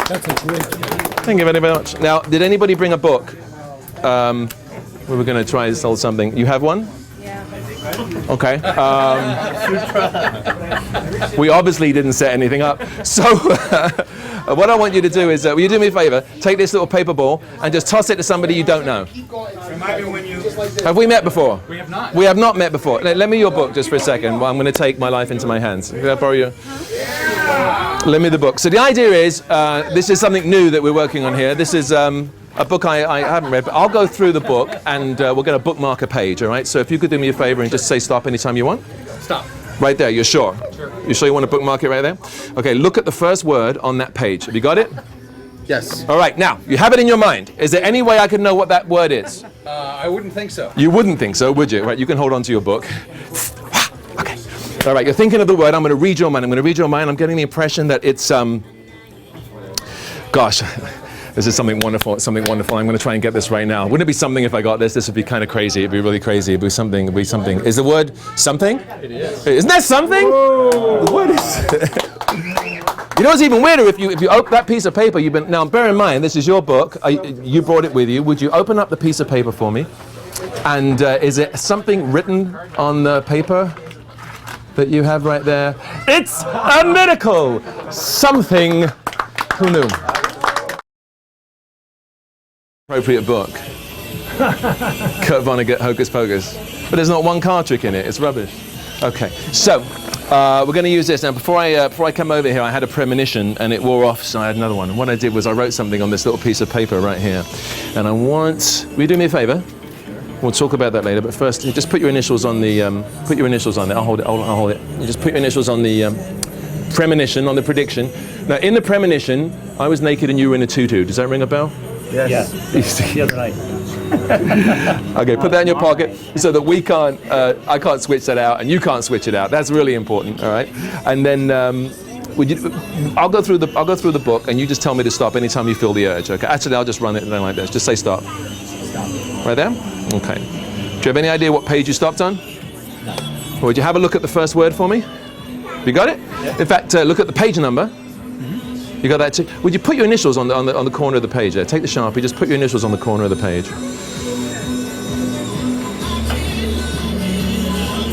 That's a great job. Thank you very much. Now, did anybody bring a book? We were going to try to sell something. You have one? Yeah. Okay. We obviously didn't set anything up. So what I want you to do is, will you do me a favor? Take this little paper ball and just toss it to somebody you don't know. Have we met before? We have not. We have not met before. Lend me your book just for a second. Well, I'm going to take my life into my hands. Can I borrow you? Lend me the book. So the idea is, this is something new that we're working on here. This is a book I haven't read, but I'll go through the book and we're going to bookmark a page, all right? So if you could do me a favor and just say stop anytime you want. Stop. Right there, you're sure? Sure. You sure you want to bookmark it right there? Okay, look at the first word on that page. Have you got it? Yes. All right, now, you have it in your mind. Is there any way I can know what that word is? I wouldn't think so. You wouldn't think so, would you? Right, you can hold on to your book. Okay. All right, you're thinking of the word. I'm going to read your mind. I'm going to read your mind. I'm getting the impression that it's, gosh, this is something wonderful. It's something wonderful. I'm going to try and get this right now. Wouldn't it be something if I got this? This would be kind of crazy. It'd be really crazy. It'd be something. It'd be something. Is the word something? It is. Isn't that something? Whoa. What is You know what's even weirder? If you open that piece of paper, now bear in mind, this is your book. You brought it with you. Would you open up the piece of paper for me? And is it something written on the paper that you have right there? It's a miracle! Something. Who knew? Appropriate book. Kurt Vonnegut, Hocus Pocus. But there's not one card trick in it. It's rubbish. Okay, so we're going to use this. Now, before I come over here, I had a premonition and it wore off, so I had another one. And what I did was I wrote something on this little piece of paper right here. And I want, will you do me a favor? We'll talk about that later, but first, just put your initials on the, put your initials on there. I'll hold it, I'll hold it. You just put your initials on the premonition, on the prediction. Now, in the premonition, I was naked and you were in a tutu. Does that ring a bell? Yes. The other night. Okay, put that in your pocket so that we can't, I can't switch that out and you can't switch it out. That's really important, all right? And then I'll go through the book and you just tell me to stop anytime you feel the urge, okay? Actually, I'll just run it like this. Just say stop. Stop. Right there? Okay. Do you have any idea what page you stopped on? No. Or would you have a look at the first word for me? You got it? Yep. In fact, look at the page number. You got that too? Would you put your initials on the corner of the page there? Take the Sharpie, just put your initials on the corner of the page.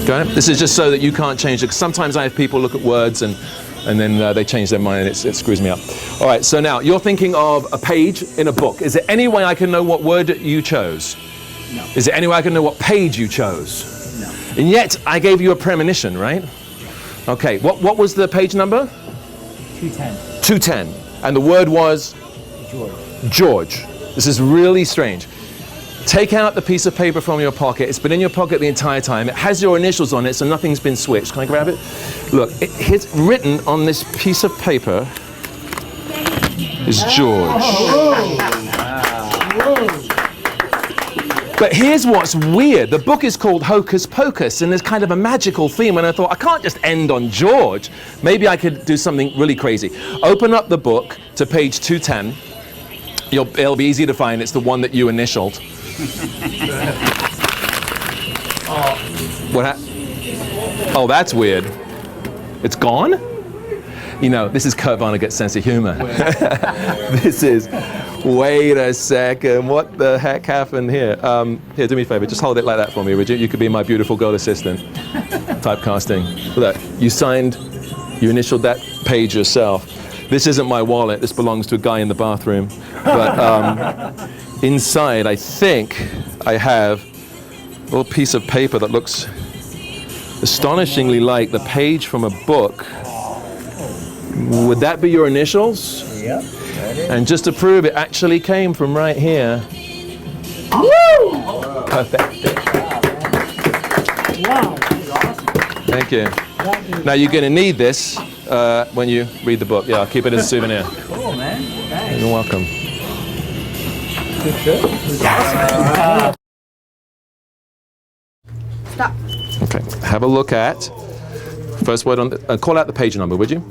Got it? This is just so that you can't change it. Sometimes I have people look at words and then they change their mind and it screws me up. All right, so now you're thinking of a page in a book. Is there any way I can know what word you chose? No. Is there any way I can know what page you chose? No. And yet I gave you a premonition, right? Okay, what was the page number? 210. 210. And the word was? George. George. This is really strange. Take out the piece of paper from your pocket. It's been in your pocket the entire time. It has your initials on it, so nothing's been switched. Can I grab it? Look, it's written on this piece of paper is George. But here's what's weird. The book is called Hocus Pocus, and there's kind of a magical theme, and I thought, I can't just end on George. Maybe I could do something really crazy. Open up the book to page 210. It'll be easy to find. It's the one that you initialed. Oh, that's weird. It's gone? You know, this is Kurt Vonnegut's sense of humor. This is, wait a second, what the heck happened here? Here, do me a favor, just hold it like that for me, would you? You could be my beautiful girl assistant. Typecasting. Look, you initialed that page yourself. This isn't my wallet, this belongs to a guy in the bathroom. But inside, I think I have a little piece of paper that looks astonishingly like the page from a book. Would that be your initials? Yep. And just to prove it actually came from right here. Woo! Perfect. Wow. Thank you. Now you're going to need this when you read the book. Yeah, I'll keep it as a souvenir. Cool, man. Thanks. You're welcome. Stop. Okay, have a look at first word on the, call out the page number, would you?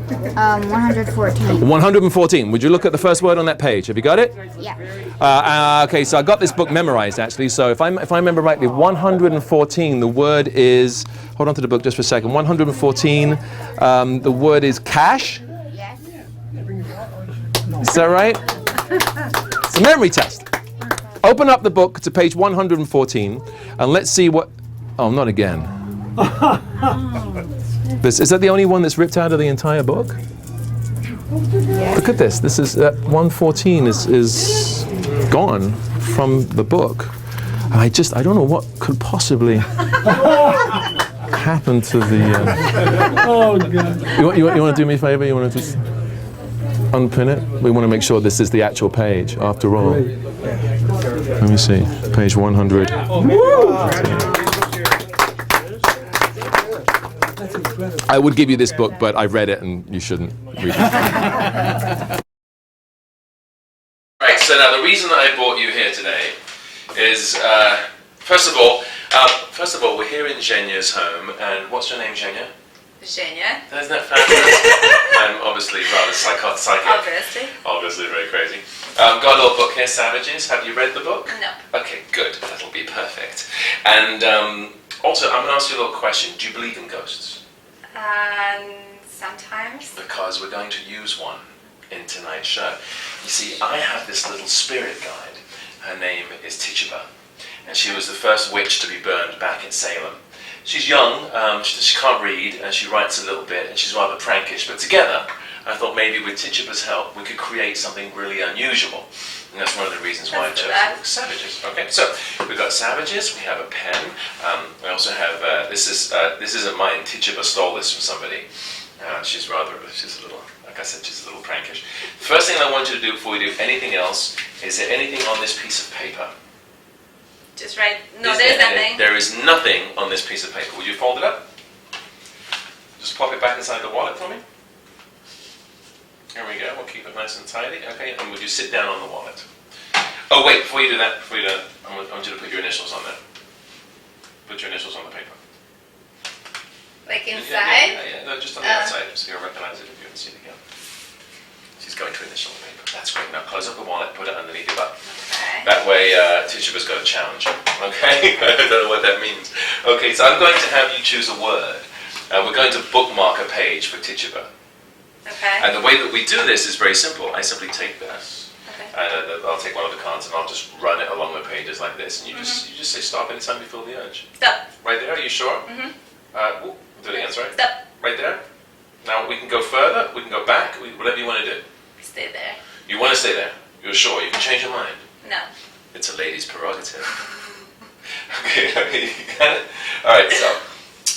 114. 114. Would you look at the first word on that page? Have you got it? Yeah. Okay, so I got this book memorized actually. So if I remember rightly, 114. The word is. Hold on to the book just for a second. 114. The word is cash. Yes. Is that right? It's a memory test. Open up the book to page 114 and let's see what... Oh, not again. Is that the only one that's ripped out of the entire book? Look at this. This is 114 is gone from the book. I don't know what could possibly happen to the... Oh, God. You want to do me a favor? You want to just unpin it? We want to make sure this is the actual page, after all. Let me see. Page 100. I would give you this book, but I've read it and you shouldn't read it. Right, so now the reason that I brought you here today is, first of all, we're here in Zhenya's home, and what's your name, Zhenya? Zhenya. Isn't that fabulous? I'm obviously rather psychic. Obviously very crazy. Got a little book here, Savages. Have you read the book? No. Okay, good. That'll be perfect. And also, I'm going to ask you a little question. Do you believe in ghosts? Sometimes. Because we're going to use one in tonight's show. You see, I have this little spirit guide. Her name is Tituba, and she was the first witch to be burned back in Salem. She's young, she can't read, and she writes a little bit, and she's rather prankish, but together, I thought maybe with Tituba's help, we could create something really unusual. And that's one of the reasons why I chose the book Savages. Okay, so we've got Savages, we have a pen, we also have, this isn't mine, Tituba stole this from somebody. She's a little, like I said, she's a little prankish. The first thing I want you to do before we do anything else, is there anything on this piece of paper? Just right. No, there's nothing. There is nothing on this piece of paper. Would you fold it up? Just pop it back inside the wallet for me. Here we go. We'll keep it nice and tidy. Okay, and would you sit down on the wallet? Oh wait, before you do that, I want you to put your initials on there. Put your initials on the paper. Like inside? Yeah, no, just on the outside, so you'll recognize it if you haven't seen it yet. She's going to initial the paper. That's great. Now close up the wallet, put it underneath your butt. Okay. That way, Tituba's got a challenge. Okay? I don't know what that means. Okay, so I'm going to have you choose a word. We're going to bookmark a page for Tituba. Okay. And the way that we do this is very simple. I simply take this. Okay. And I'll take one of the cards and I'll just run it along the pages like this. And you just say stop anytime you feel the urge. Stop. Right there, are you sure? Mm-hmm. Do it again, sorry. Stop. Right there. Now we can go further, we can go back, whatever you want to do. Stay there. You want to stay there? You're sure? You can change your mind. No. It's a lady's prerogative. Okay, you got it? Alright, so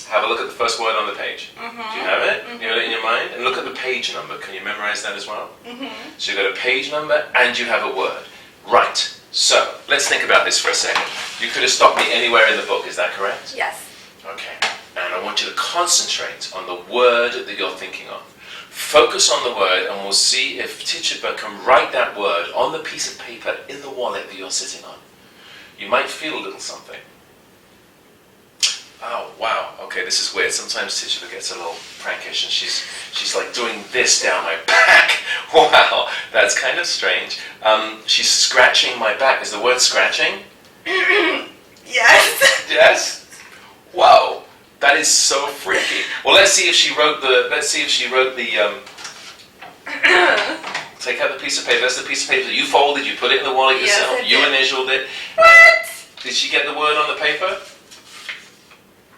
have a look at the first word on the page. Do you have it? You have it in your mind? And look at the page number. Can you memorize that as well? So you've got a page number and you have a word. Right. So let's think about this for a second. You could have stopped me anywhere in the book, is that correct? Yes. Okay. And I want you to concentrate on the word that you're thinking of. Focus on the word and we'll see if Tituba can write that word on the piece of paper in the wallet that you're sitting on. You might feel a little something. Oh, wow. Okay, this is weird. Sometimes Tituba gets a little prankish and she's like doing this down my back. Wow, that's kind of strange. She's scratching my back. Is the word scratching? Yes. Yes? Wow. That is so freaky. Well, let's see if she wrote the, take out the piece of paper. That's the piece of paper that you folded, you put it in the wallet yourself, Yes, you initialed it. What? Did she get the word on the paper?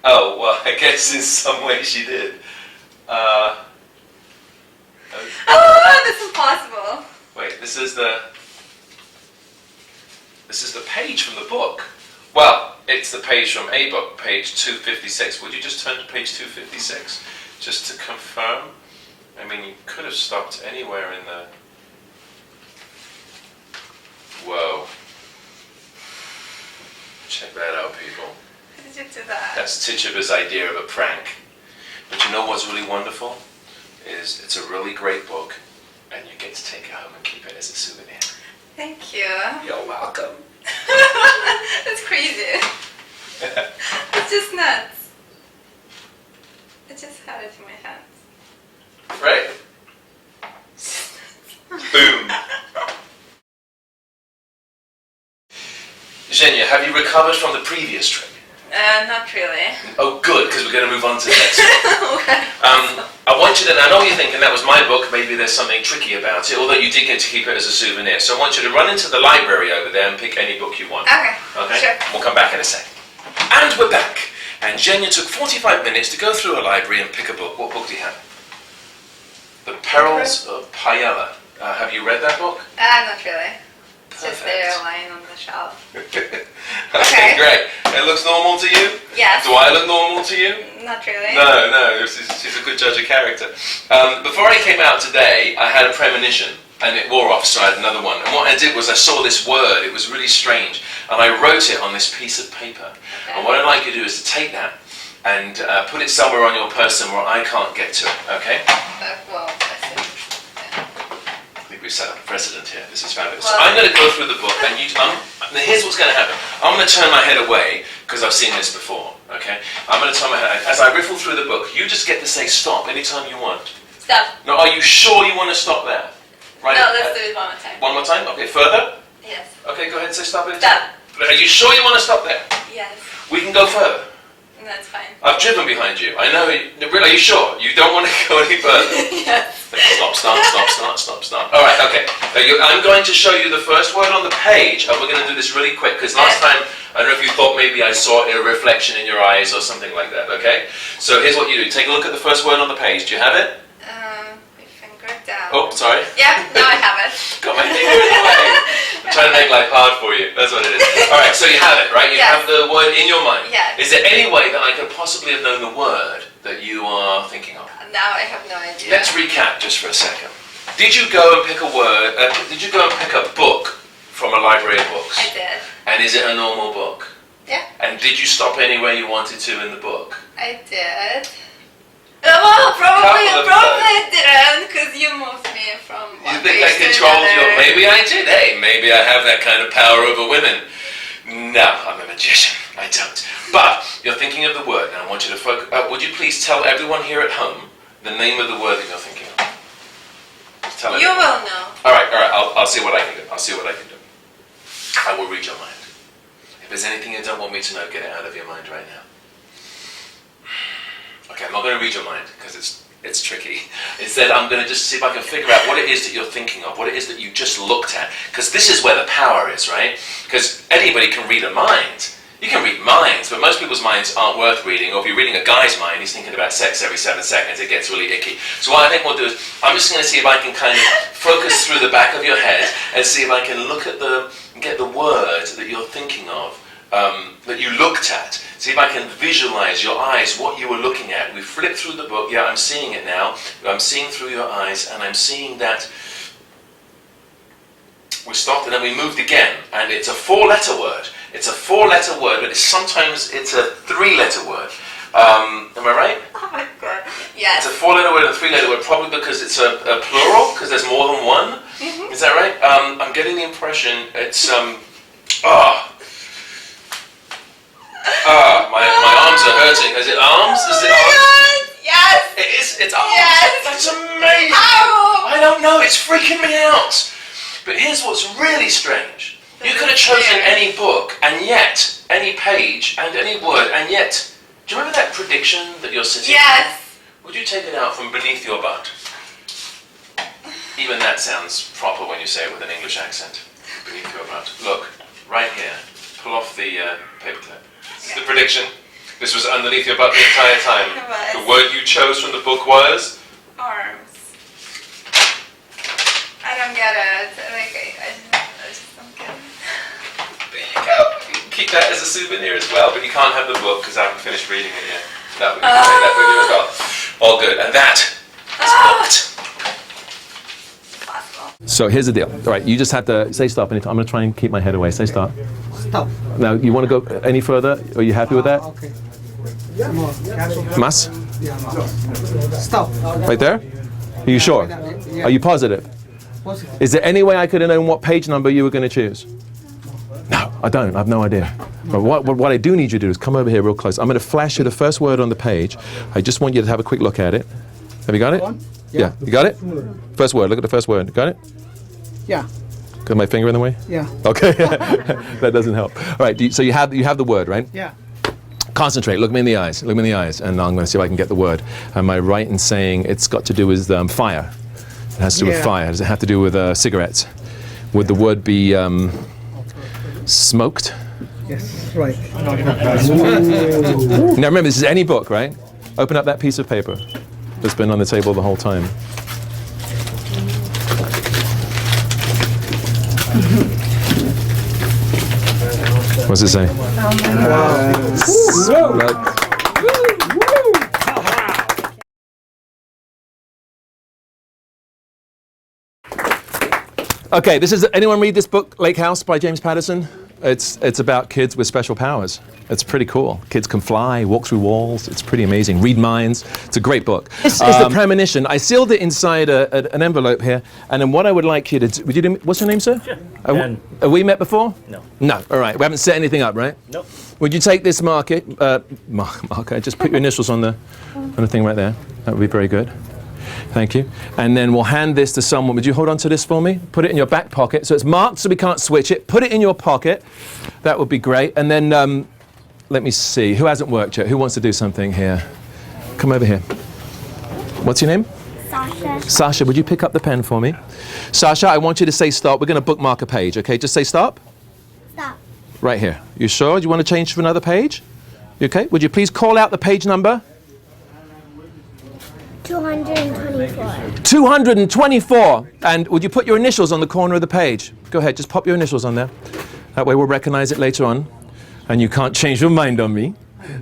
Oh, well, I guess in some way she did. Oh, that's impossible. Wait, this is the page from the book. Well, it's the page from a book, page 256. Would you just turn to page 256, just to confirm? I mean, you could have stopped anywhere in the... Whoa. Check that out, people. How did you do that? That's Tituba's idea of a prank. But you know what's really wonderful? Is it's a really great book, and you get to take it home and keep it as a souvenir. Thank you. You're welcome. That's crazy. It's just nuts. I just had it in my hands. Right? Boom. Zhenya, have you recovered from the previous trick? Not really. Oh, good, because we're going to move on to the next one. Okay. I want you to, I know what you're thinking, that was my book, maybe there's something tricky about it, although you did get to keep it as a souvenir. So I want you to run into the library over there and pick any book you want. Okay. Okay? Sure. We'll come back in a second. And we're back. And Jenya took 45 minutes to go through a library and pick a book. What book do you have? The Perils of Payela. Have you read that book? Not really. It's just Perfect. there lying on the shelf. Okay, great. It looks normal to you? Yes. Do I look normal to you? Not really. No, she's a good judge of character. Before I came out today, I had a premonition, and it wore off, so I had another one. And what I did was I saw this word, it was really strange, and I wrote it on this piece of paper. Okay. And what I'd like you to do is to take that and put it somewhere on your person where I can't get to it, okay? Well, I see. I think we've set up a precedent here. This is fabulous. Well, so I'm going to go through the book, and here's what's going to happen. I'm going to turn my head away, because I've seen this before, okay? I'm going to turn my head, as I riffle through the book, you just get to say stop anytime you want. Stop. Now, are you sure you want to stop there? Right. No, let's do it one more time. One more time? Okay, further? Yes. Okay, go ahead and say stop it. Stop. Are you sure you want to stop there? Yes. We can go further. That's fine. I've driven behind you. I know. Really, are you sure? You don't want to go any further? Yes. Stop. All right, okay. I'm going to show you the first word on the page, and we're going to do this really quick, because last time, I don't know if you thought maybe I saw a reflection in your eyes or something like that, okay? So here's what you do. Take a look at the first word on the page. Do you have it? My finger down. Oh, sorry. Yeah, now I have it. Got my finger in the way. I'm trying to make life hard for you. That's what it is. All right, so you have it, right? You Yes. have the word in your mind. Yes. Is there any way that I could possibly have known the word that you are thinking of? Now I have no idea. Let's recap just for a second. Did you go and pick a word? Did you go and pick a book from a library of books? I did. And is it a normal book? Yeah. And did you stop anywhere you wanted to in the book? I did. Well, probably Couple of I didn't, because you moved me from You one think I page to controlled another. you? Maybe I did. Hey, maybe I have that kind of power over women. No, I'm a magician. I don't. But you're thinking of the word, and I want you to focus. Would you please tell everyone here at home the name of the word that you're thinking of? Just tell You everyone. will know. All right. I'll see what I can do. I will read your mind. If there's anything you don't want me to know, get it out of your mind right now. Okay, I'm not going to read your mind because it's tricky. Instead, I'm going to just see if I can figure out what it is that you're thinking of, what it is that you just looked at. Because this is where the power is, right? Because anybody can read a mind. You can read minds, but most people's minds aren't worth reading. Or if you're reading a guy's mind, he's thinking about sex every 7 seconds. It gets really icky. So what I think we'll do is, I'm just going to see if I can kind of focus through the back of your head and see if I can look at get the word that you're thinking of, that you looked at. See if I can visualize your eyes, what you were looking at. We flipped through the book. Yeah, I'm seeing it now. I'm seeing through your eyes, and I'm seeing that we stopped and then we moved again. And it's a 4-letter word. It's a 4-letter word, but sometimes it's a 3-letter word. Am I right? Oh my god. Yes. It's a 4-letter word and a 3-letter word, probably because it's a plural, because there's more than one. Mm-hmm. Is that right? I'm getting the impression it's my arms are hurting. Is it arms? Is it arms? Yes. It is. It's arms. Yes. That's amazing. Ow. I don't know. It's freaking me out. But here's what's really strange. You could have chosen any book, and yet any page and any word, and yet. Do you remember that prediction that you're sitting? Yes. Would you take it out from beneath your butt? Even that sounds proper when you say it with an English accent. Beneath your butt. Look, right here. Pull off the paperclip. This is the prediction. This was underneath your butt the entire time. It was. The word you chose from the book was? Arms. I don't get it. Like, I just don't get it. There you go. You can keep that as a souvenir as well, but you can't have the book because I haven't finished reading it yet. That we can take that with you as well. All good. And that is booked. So here's the deal. All right, you just have to say stop anytime. I'm going to try and keep my head away. Say stop. Stop. Now, you want to go any further? Are you happy with that? Okay. More. Mas? Stop. Right there? Are you sure? Yeah. Are you positive? Positive. Is there any way I could have known what page number you were going to choose? No, I don't. I have no idea. But what I do need you to do is come over here real close. I'm going to flash you the first word on the page. I just want you to have a quick look at it. Have you got it? Yeah. You got it? First word. Look at the first word. Got it? Yeah. Got my finger in the way? Yeah. Okay. That doesn't help. All right. So you have the word, right? Yeah. Concentrate, look me in the eyes, look me in the eyes, and I'm going to see if I can get the word. Am I right in saying it's got to do with fire? It has to do with fire. Does it have to do with cigarettes? Would the word be smoked? Yes, right. Now remember, this is any book, right? Open up that piece of paper that's been on the table the whole time. What's it say? Okay, this is, anyone read this book, Lake House by James Patterson? It's about kids with special powers. It's pretty cool. Kids can fly, walk through walls. It's pretty amazing. Read minds. It's a great book. This is the premonition. I sealed it inside an envelope here, and then what I would like you to do, would you do, what's your name, sir? Sure. Have we met before? No. No, all right. We haven't set anything up, right? Nope. Would you take this marker, just put your initials on the thing right there. That would be very good. Thank you. And then we'll hand this to someone. Would you hold on to this for me? Put it in your back pocket. So it's marked so we can't switch it. Put it in your pocket. That would be great. And then let me see. Who hasn't worked yet? Who wants to do something here? Come over here. What's your name? Sasha. Sasha, would you pick up the pen for me? Sasha, I want you to say stop. We're going to bookmark a page, okay? Just say stop. Stop. Right here. You sure? Do you want to change to another page? You okay? Would you please call out the page number? 224. 224. And would you put your initials on the corner of the page? Go ahead, just pop your initials on there. That way we'll recognize it later on. And you can't change your mind on me.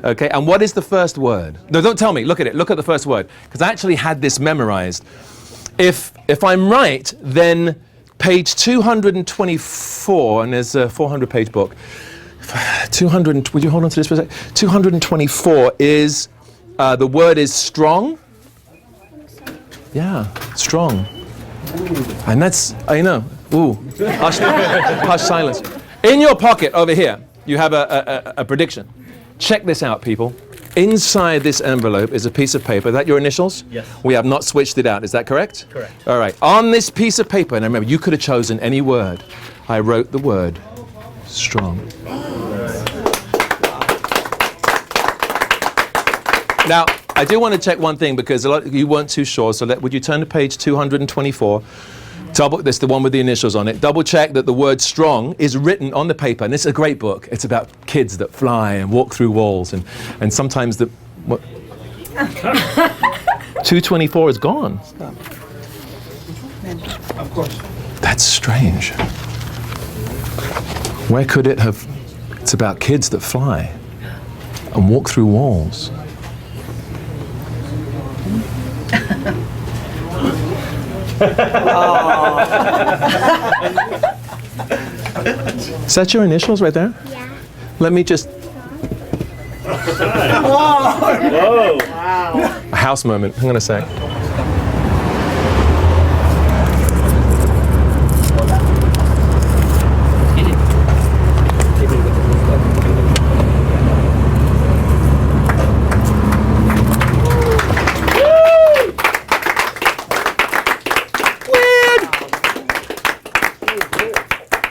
Okay, and what is the first word? No, don't tell me. Look at it. Look at the first word. Because I actually had this memorized. If I'm right, then page 224, and there's a 400-page book. 200, would you hold on to this for a sec? 224 is, the word is strong. Yeah, strong. And that's, I know. Ooh, hush silence. In your pocket over here, you have a prediction. Check this out, people. Inside this envelope is a piece of paper. Is that your initials? Yes. We have not switched it out. Is that correct? Correct. All right. On this piece of paper, and remember, you could have chosen any word. I wrote the word strong. Now, I do want to check one thing because a lot of you weren't too sure. So would you turn to page 224? This the one with the initials on it. Double check that the word strong is written on the paper. And it's a great book. It's about kids that fly and walk through walls. And sometimes the... What? 224 is gone. Of course. That's strange. Where could it have... It's about kids that fly and walk through walls. Is that your initials right there? Yeah. Let me just... Whoa! A house moment. Hang on a sec.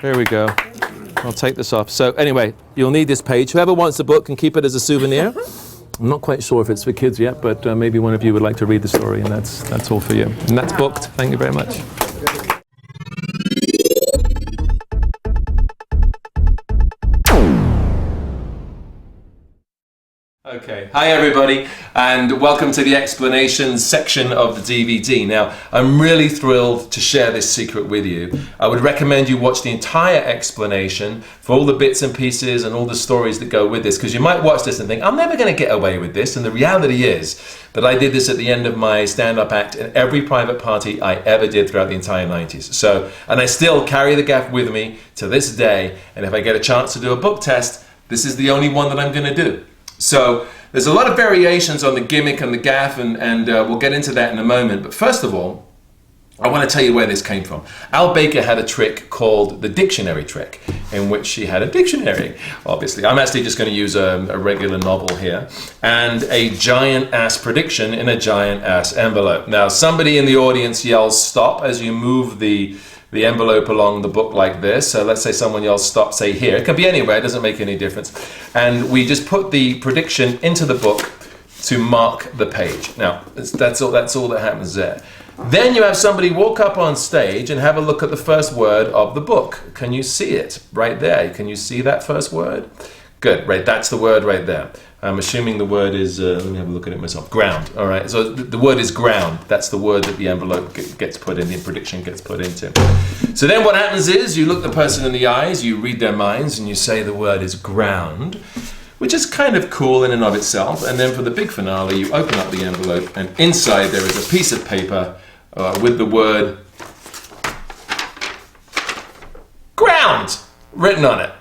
There we go. I'll take this off. So anyway, you'll need this page. Whoever wants the book can keep it as a souvenir. I'm not quite sure if it's for kids yet, but maybe one of you would like to read the story, and that's all for you. And that's booked. Thank you very much. Okay, hi everybody, and welcome to the explanation section of the DVD. Now, I'm really thrilled to share this secret with you. I would recommend you watch the entire explanation for all the bits and pieces and all the stories that go with this, because you might watch this and think, I'm never going to get away with this, and the reality is that I did this at the end of my stand-up act in every private party I ever did throughout the entire 90s. So, and I still carry the gaff with me to this day, and if I get a chance to do a book test, this is the only one that I'm going to do. So there's a lot of variations on the gimmick and the gaff, and we'll get into that in a moment. But first of all, I want to tell you where this came from. Al Baker had a trick called the dictionary trick, in which he had a dictionary, obviously. I'm actually just going to use a regular novel here, and a giant ass prediction in a giant ass envelope. Now, somebody in the audience yells stop as you move the the envelope along the book like this. So let's say someone yells stop, say here. It can be anywhere, it doesn't make any difference. And we just put the prediction into the book to mark the page. Now, that's all that happens there. Then you have somebody walk up on stage and have a look at the first word of the book. Can you see it right there? Can you see that first word? Good, right, that's the word right there. I'm assuming the word is, let me have a look at it myself, ground. All right, so the word is ground. That's the word that the envelope gets put in, the prediction gets put into. So then what happens is you look the person in the eyes, you read their minds, and you say the word is ground, which is kind of cool in and of itself. And then for the big finale, you open up the envelope, and inside there is a piece of paper with the word ground written on it.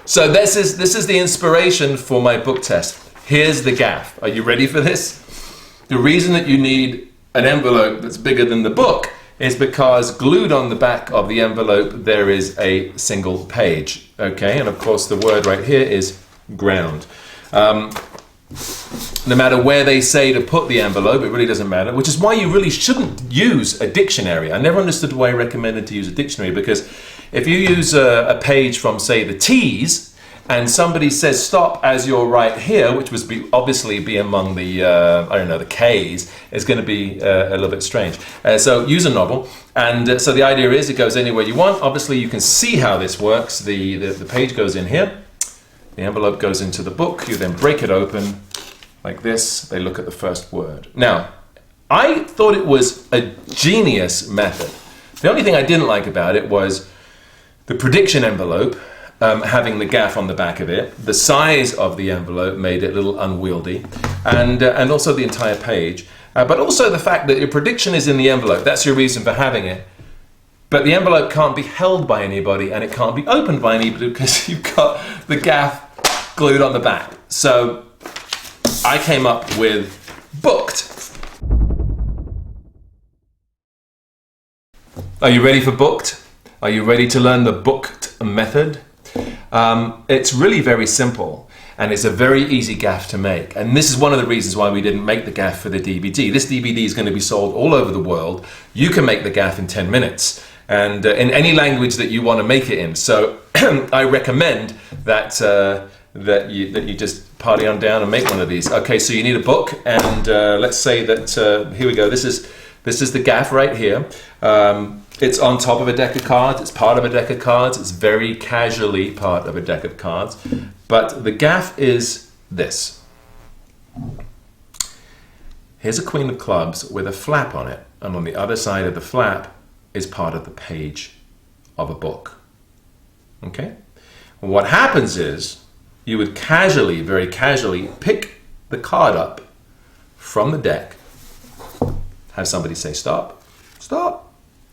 So this is the inspiration for my book test. Here's the gaff. Are you ready for this? The reason that you need an envelope that's bigger than the book is because glued on the back of the envelope there is a single page. Okay, and of course the word right here is ground. No matter where they say to put the envelope, it really doesn't matter, which is why you really shouldn't use a dictionary. I never understood why I recommended to use a dictionary, because if you use a page from, say, the T's, and somebody says stop as you're right here, which would obviously be among the, the K's, it's going to be a little bit strange. So use a novel, and so the idea is it goes anywhere you want. Obviously you can see how this works. The page goes in here, the envelope goes into the book, you then break it open like this, they look at the first word. Now, I thought it was a genius method. The only thing I didn't like about it was the prediction envelope having the gaff on the back of it. The size of the envelope made it a little unwieldy, and also the entire page. But also the fact that your prediction is in the envelope. That's your reason for having it. But the envelope can't be held by anybody, and it can't be opened by anybody because you've got the gaff glued on the back. So I came up with booked. Are you ready for booked? Are you ready to learn the booked method? It's really very simple, and it's a very easy gaff to make. And this is one of the reasons why we didn't make the gaff for the DVD. This DVD is going to be sold all over the world. You can make the gaff in 10 minutes, and in any language that you want to make it in. So I recommend that that you just party on down and make one of these. Okay, so you need a book, and let's say that here we go. This is the gaff right here. It's on top of a deck of cards. It's part of a deck of cards. It's very casually part of a deck of cards. But the gaff is this. Here's a queen of clubs with a flap on it, and on the other side of the flap is part of the page of a book. Okay? What happens is you would casually, very casually, pick the card up from the deck, have somebody say stop, stop.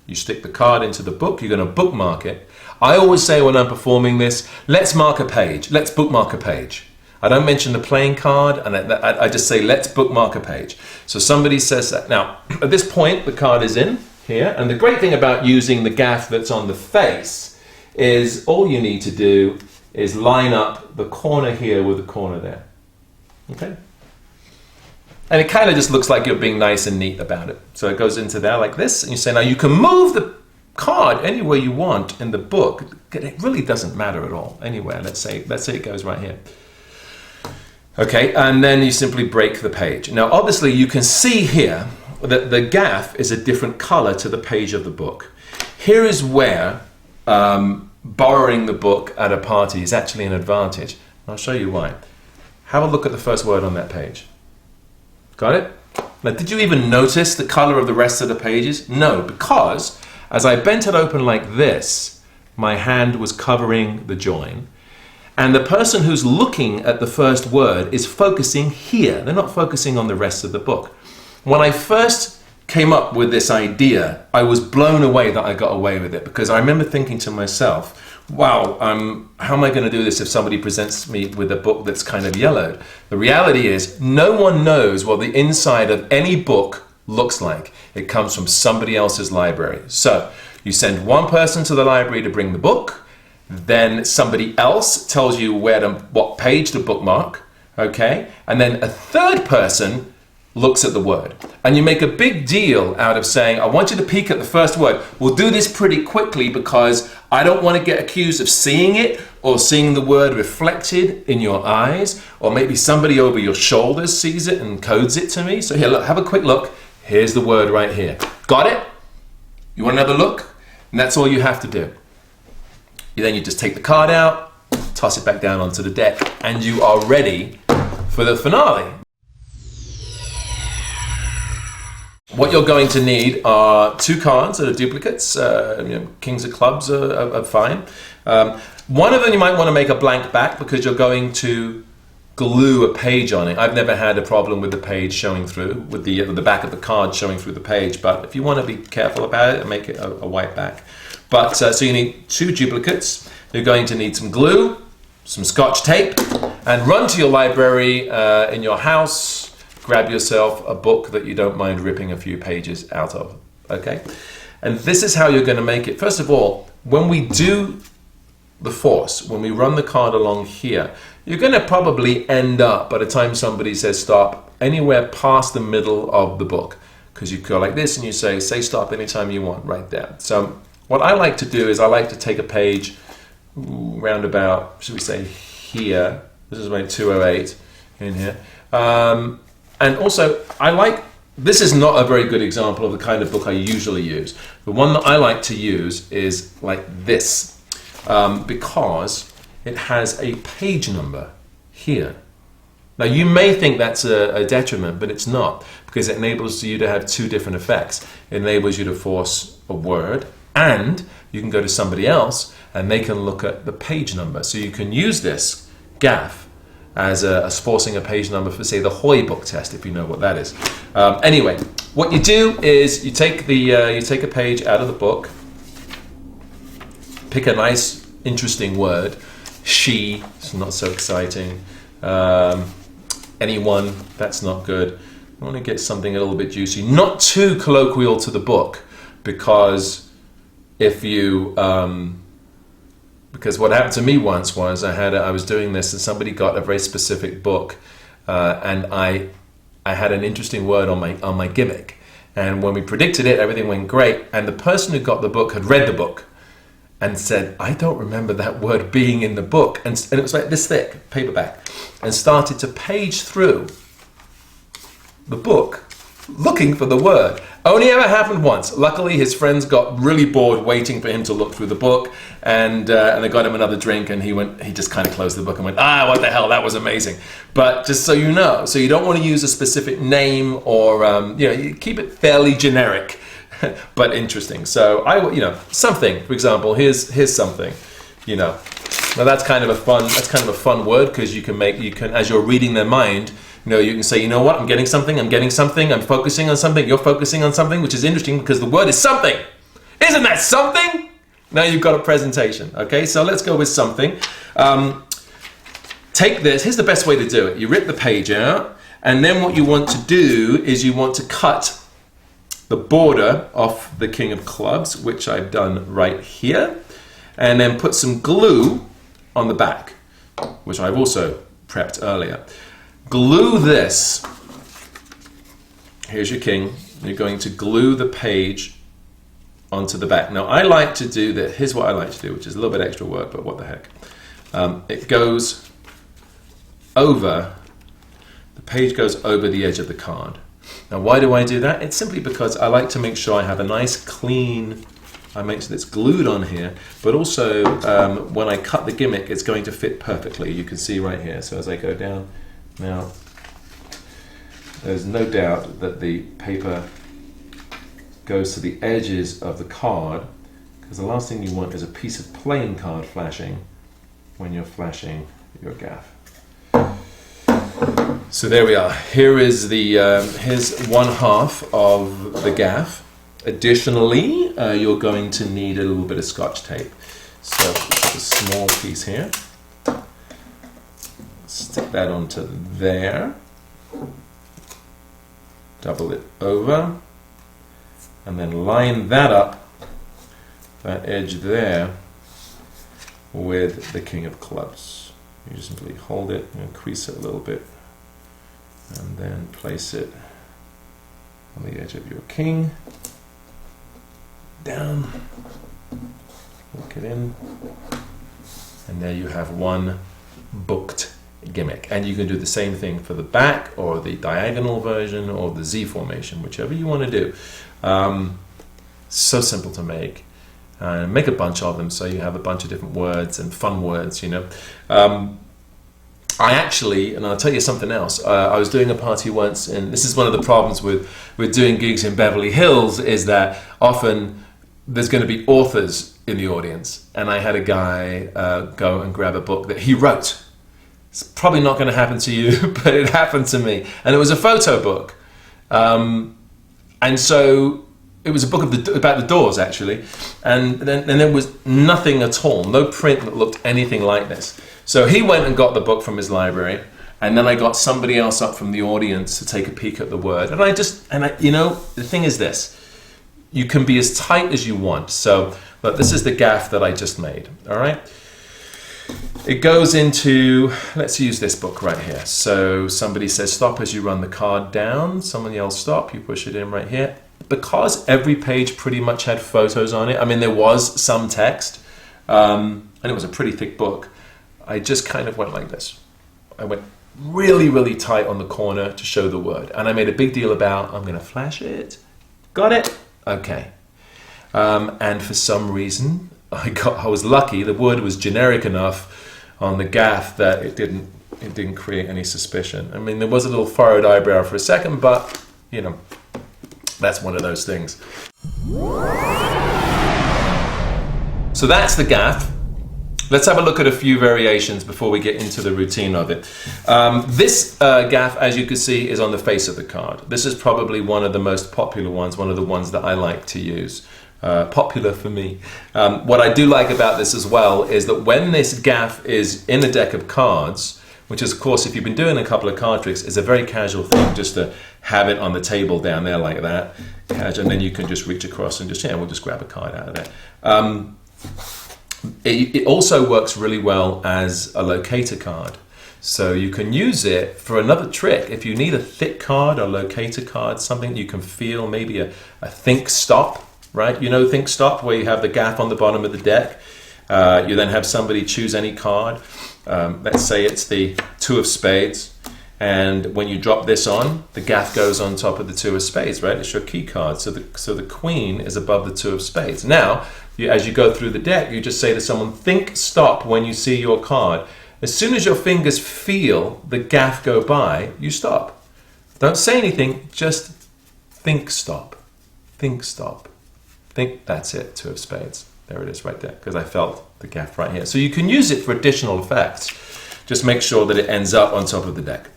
You stick the card into the book, you're going to bookmark it. I always say when I'm performing this, let's mark a page, let's bookmark a page. I don't mention the playing card, and I just say let's bookmark a page. So somebody says that. Now, at this point, the card is in here, and the great thing about using the gaff that's on the face is all you need to do is line up the corner here with the corner there. Okay? And it kind of just looks like you're being nice and neat about it. So it goes into there like this, and you say, now you can move the card anywhere you want in the book. It really doesn't matter at all. Anywhere, let's say it goes right here. Okay, and then you simply break the page. Now, obviously, you can see here that the gaff is a different color to the page of the book. Here is where borrowing the book at a party is actually an advantage. I'll show you why. Have a look at the first word on that page. Got it? Now, did you even notice the color of the rest of the pages? No, because as I bent it open like this, my hand was covering the join. And the person who's looking at the first word is focusing here. They're not focusing on the rest of the book. When I first came up with this idea, I was blown away that I got away with it, because I remember thinking to myself, wow, how am I going to do this if somebody presents me with a book that's kind of yellowed? The reality is no one knows what the inside of any book looks like. It comes from somebody else's library. So you send one person to the library to bring the book, then somebody else tells you what page to bookmark, okay? And then a third person looks at the word. And you make a big deal out of saying, I want you to peek at the first word. We'll do this pretty quickly because I don't want to get accused of seeing it or seeing the word reflected in your eyes, or maybe somebody over your shoulders sees it and codes it to me. So here, look, have a quick look. Here's the word right here. Got it? You want another look? And that's all you have to do. Then you just take the card out, toss it back down onto the deck, and you are ready for the finale. What you're going to need are 2 cards that are duplicates. Kings of clubs are fine. One of them you might want to make a blank back because you're going to glue a page on it. I've never had a problem with the page showing through, with the back of the card showing through the page, but if you want to be careful about it and make it a white back. But so you need 2 duplicates. You're going to need some glue, some scotch tape, and run to your library in your house. Grab yourself a book that you don't mind ripping a few pages out of, okay? And this is how you're going to make it. First of all, when we do the force, when we run the card along here, you're going to probably end up, by the time somebody says stop, anywhere past the middle of the book. Because you go like this and you say stop anytime you want, right there. So what I like to do is I like to take a page round about, should we say here, this is my 208 in here. And also, this is not a very good example of the kind of book I usually use. The one that I like to use is like this, because it has a page number here. Now, you may think that's a detriment, but it's not, because it enables you to have 2 different effects. It enables you to force a word, and you can go to somebody else, and they can look at the page number. So you can use this gaff as forcing a page number for, say, the Hoy book test, if you know what that is. Anyway, what you do is you take a page out of the book, pick a nice, interesting word. She, it's not so exciting. Anyone, that's not good. I want to get something a little bit juicy, not too colloquial to the book, because if you because what happened to me once was I was doing this and somebody got a very specific book, and I had an interesting word on my gimmick, and when we predicted it, everything went great, and the person who got the book had read the book and said, I don't remember that word being in the book, and it was like this thick, paperback, and started to page through the book looking for the word. Only ever happened once. Luckily, his friends got really bored waiting for him to look through the book, and they got him another drink, and he just kind of closed the book and went, what the hell, that was amazing. But just so you know, so you don't want to use a specific name or, you keep it fairly generic, but interesting. So something, for example, here's something, Now that's kind of a fun word, because you can, as you're reading their mind, you can say, you know what, I'm getting something, I'm focusing on something, you're focusing on something, which is interesting because the word is something. Isn't that something? Now you've got a presentation, okay? So let's go with something. Take this, here's the best way to do it. You rip the page out, and then what you want to do is you want to cut the border off the King of Clubs, which I've done right here, and then put some glue on the back, which I've also prepped earlier. Glue this. Here's your king. You're going to glue the page onto the back. Now, I like to do that. Here's what I like to do, which is a little bit extra work, but what the heck. It goes over, the page goes over the edge of the card. Now, why do I do that? It's simply because I like to make sure I have a nice clean, I make sure that it's glued on here, but also when I cut the gimmick, it's going to fit perfectly. You can see right here. So as I go down, now, there's no doubt that the paper goes to the edges of the card, because the last thing you want is a piece of playing card flashing when you're flashing your gaff. So there we are. Here is here's 1/2 of the gaff. Additionally, you're going to need a little bit of scotch tape. So a small piece here. Stick that onto there, double it over, and then line that up, that edge there, with the King of Clubs. You just simply hold it and crease it a little bit, and then place it on the edge of your king. Down. Look it in. And there you have one booked gimmick. And you can do the same thing for the back or the diagonal version or the Z formation, whichever you want to do. So simple to make. Make a bunch of them so you have a bunch of different words and fun words, you know. I actually, and I'll tell you something else, I was doing a party once, and this is one of the problems with doing gigs in Beverly Hills, is that often there's going to be authors in the audience, and I had a guy go and grab a book that he wrote. It's probably not going to happen to you, but it happened to me, and it was a photo book, and so it was a book about the Doors, actually, and then there was nothing at all, no print that looked anything like this. So he went and got the book from his library, and then I got somebody else up from the audience to take a peek at the word, and I, you know, the thing is this: you can be as tight as you want. So, look, this is the gaff that I just made. All right. It goes into, let's use this book right here. So somebody says stop as you run the card down. Someone yells stop. You push it in right here. Because every page pretty much had photos on it, I mean, there was some text, and it was a pretty thick book, I just kind of went like this. I went really, really tight on the corner to show the word. And I made a big deal about, I'm going to flash it. Got it? Okay. And for some reason, I was lucky. The word was generic enough on the gaff that it didn't create any suspicion. I mean, there was a little furrowed eyebrow for a second, but, you know, that's one of those things. So that's the gaff. Let's have a look at a few variations before we get into the routine of it. This gaff, as you can see, is on the face of the card. This is probably one of the most popular ones, one of the ones that I like to use. Popular for me. What I do like about this as well is that when this gaff is in a deck of cards, which is, of course, if you've been doing a couple of card tricks, is a very casual thing just to have it on the table down there like that. And then you can just reach across and just, we'll just grab a card out of there. It also works really well as a locator card. So you can use it for another trick. If you need a thick card, a locator card, something you can feel, maybe a think stop, right? You know think stop, where you have the gaff on the bottom of the deck. You then have somebody choose any card. Let's say it's the two of spades. And when you drop this on, the gaff goes on top of the two of spades, right? It's your key card. So the queen is above the two of spades. Now, as you go through the deck, you just say to someone, think stop when you see your card. As soon as your fingers feel the gaff go by, you stop. Don't say anything, just think stop. Think stop. Think, that's it, two of spades. There it is right there, because I felt the gaff right here. So you can use it for additional effects. Just make sure that it ends up on top of the deck.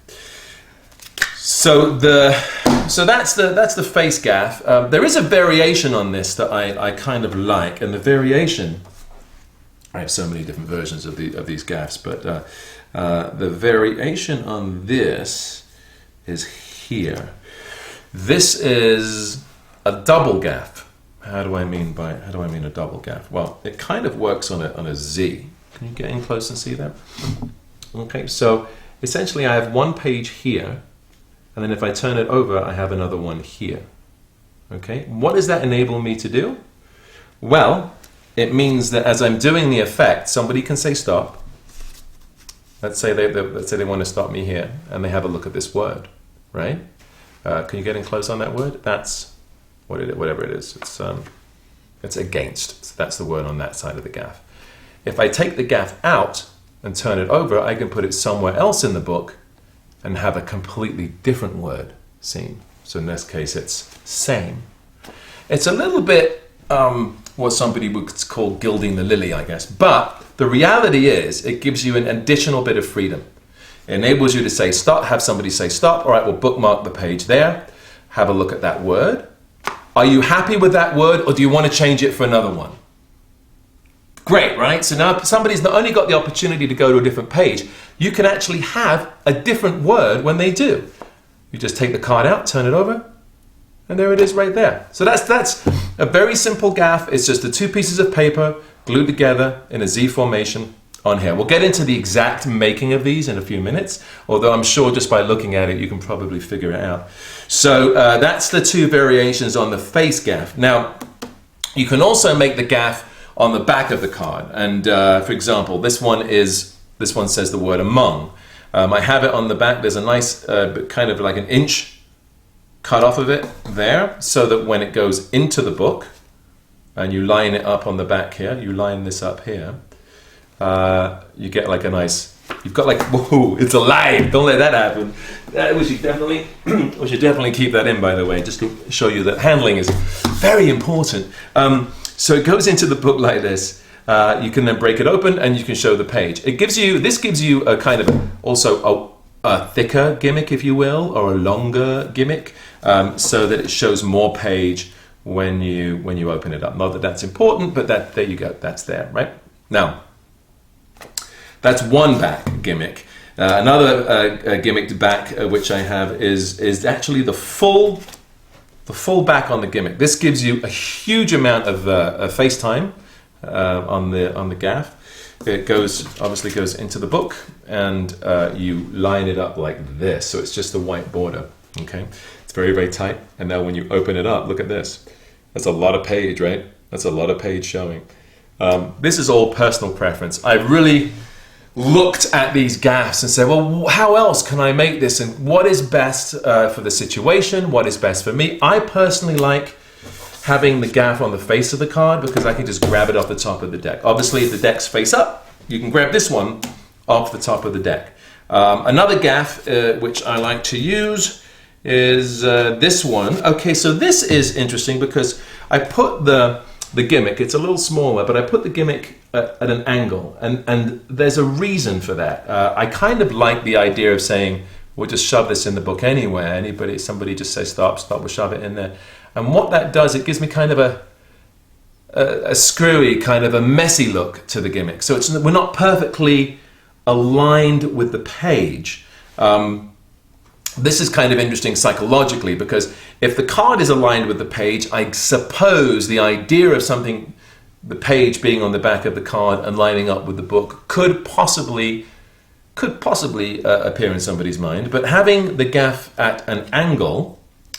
So that's the face gaff. There is a variation on this that I kind of like, and the variation, I have so many different versions of these gaffs, but the variation on this is here. This is a double gaff. How do I mean a double gaff? Well, it kind of works on a Z. Can you get in close and see that? Okay, so essentially I have one page here, and then if I turn it over, I have another one here. Okay, what does that enable me to do? Well, it means that as I'm doing the effect, somebody can say stop. Let's say they want to stop me here, and they have a look at this word, right? Can you get in close on that word? That's whatever it is. It's against. So that's the word on that side of the gaff. If I take the gaff out and turn it over, I can put it somewhere else in the book and have a completely different word seen. So in this case, it's same. It's a little bit what somebody would call gilding the lily, I guess. But the reality is, it gives you an additional bit of freedom. It enables you to say stop, have somebody say stop. All right, we'll bookmark the page there. Have a look at that word. Are you happy with that word, or do you want to change it for another one? Great, right? So now somebody's not only got the opportunity to go to a different page, you can actually have a different word when they do. You just take the card out, turn it over, and there it is right there. So that's a very simple gaff. It's just the two pieces of paper glued together in a Z formation on here. We'll get into the exact making of these in a few minutes, although I'm sure just by looking at it you can probably figure it out. So that's the two variations on the face gaff. Now you can also make the gaff on the back of the card, and for example this one says the word among. I have it on the back. There's a nice kind of like an inch cut off of it there, so that when it goes into the book and you line it up on the back here, you line this up here, you get like a nice, you've got like, whoa, it's alive, don't let that happen. We should definitely keep that in, by the way, just to show you that handling is very important. So it goes into the book like this. You can then break it open and you can show the page. This gives you a kind of also a thicker gimmick, if you will, or a longer gimmick, so that it shows more page when you open it up. Not that that's important, but there you go, that's there, right? Now, that's one back gimmick. Another gimmicked back which I have is actually the full back on the gimmick. This gives you a huge amount of face time on the gaff. It obviously goes into the book, and you line it up like this, so it's just a white border. Okay, it's very, very tight. And now when you open it up, look at this. That's a lot of page, right? That's a lot of page showing. This is all personal preference. I really looked at these gaffs and said, well, how else can I make this, and what is best for the situation? What is best for me? I personally like having the gaff on the face of the card because I can just grab it off the top of the deck. Obviously, if the deck's face up, you can grab this one off the top of the deck. Another gaff which I like to use is this one. Okay, so this is interesting because I put the gimmick, it's a little smaller, but I put the gimmick at an angle, and there's a reason for that. I kind of like the idea of saying, we'll just shove this in the book anywhere. Somebody just says stop, we'll shove it in there. And what that does, it gives me kind of a screwy, kind of a messy look to the gimmick. So we're not perfectly aligned with the page. This is kind of interesting psychologically, because if the card is aligned with the page, I suppose the idea of the page being on the back of the card and lining up with the book could possibly appear in somebody's mind. But having the gaff at an angle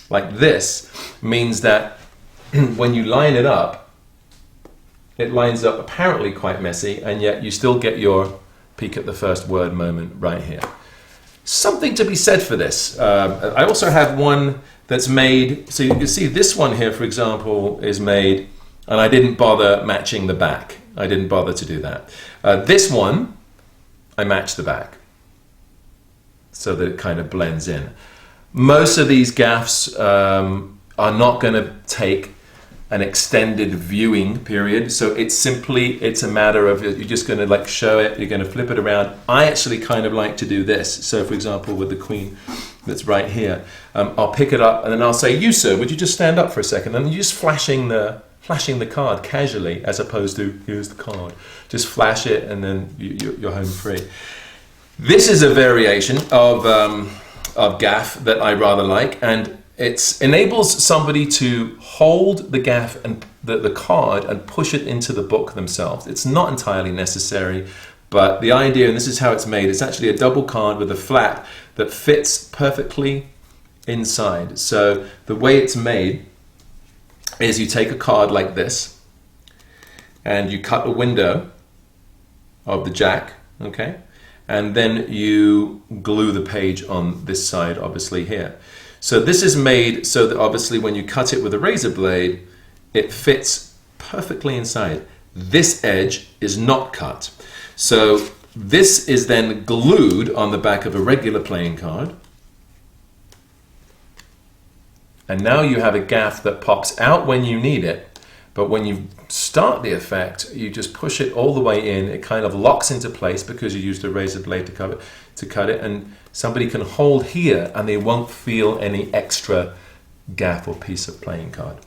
like this means that when you line it up, it lines up apparently quite messy, and yet you still get your peek at the first word moment right here. Something to be said for this. I also have one that's made, so you can see this one here, for example, is made, and I didn't bother matching the back. I didn't bother to do that. This one, I matched the back so that it kind of blends in. Most of these gaffs are not going to take an extended viewing period, so it's a matter of, you're just going to like show it, you're going to flip it around. I actually kind of like to do this. So for example, with the queen that's right here, I'll pick it up and then I'll say, you sir, would you just stand up for a second? And you're just flashing the card casually, as opposed to, here's the card. Just flash it and then you're home free. This is a variation of gaff that I rather like, and it enables somebody to hold the gaff and the card and push it into the book themselves. It's not entirely necessary, but the idea, and this is how it's made, it's actually a double card with a flap that fits perfectly inside. So the way it's made is you take a card like this and you cut a window of the jack, okay? And then you glue the page on this side, obviously here. So this is made so that obviously when you cut it with a razor blade, it fits perfectly inside. This edge is not cut. So this is then glued on the back of a regular playing card. And now you have a gaff that pops out when you need it, but when you start the effect, you just push it all the way in. It kind of locks into place because you used a razor blade to cut it, and somebody can hold here and they won't feel any extra gaff or piece of playing card.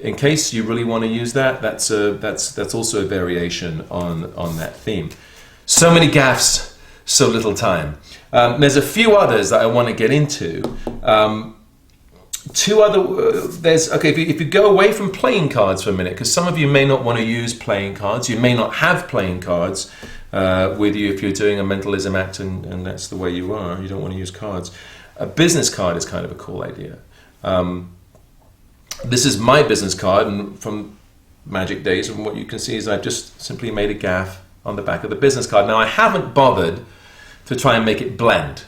In case you really want to use that, that's also a variation on that theme. So many gaffs, so little time. There's a few others that I want to get into. two other, if you go away from playing cards for a minute, because some of you may not want to use playing cards, you may not have playing cards with you if you're doing a mentalism act and that's the way you are, you don't want to use cards. A business card is kind of a cool idea. This is my business card, and from Magic Days, and what you can see is I've just simply made a gaff on the back of the business card. Now I haven't bothered to try and make it blend.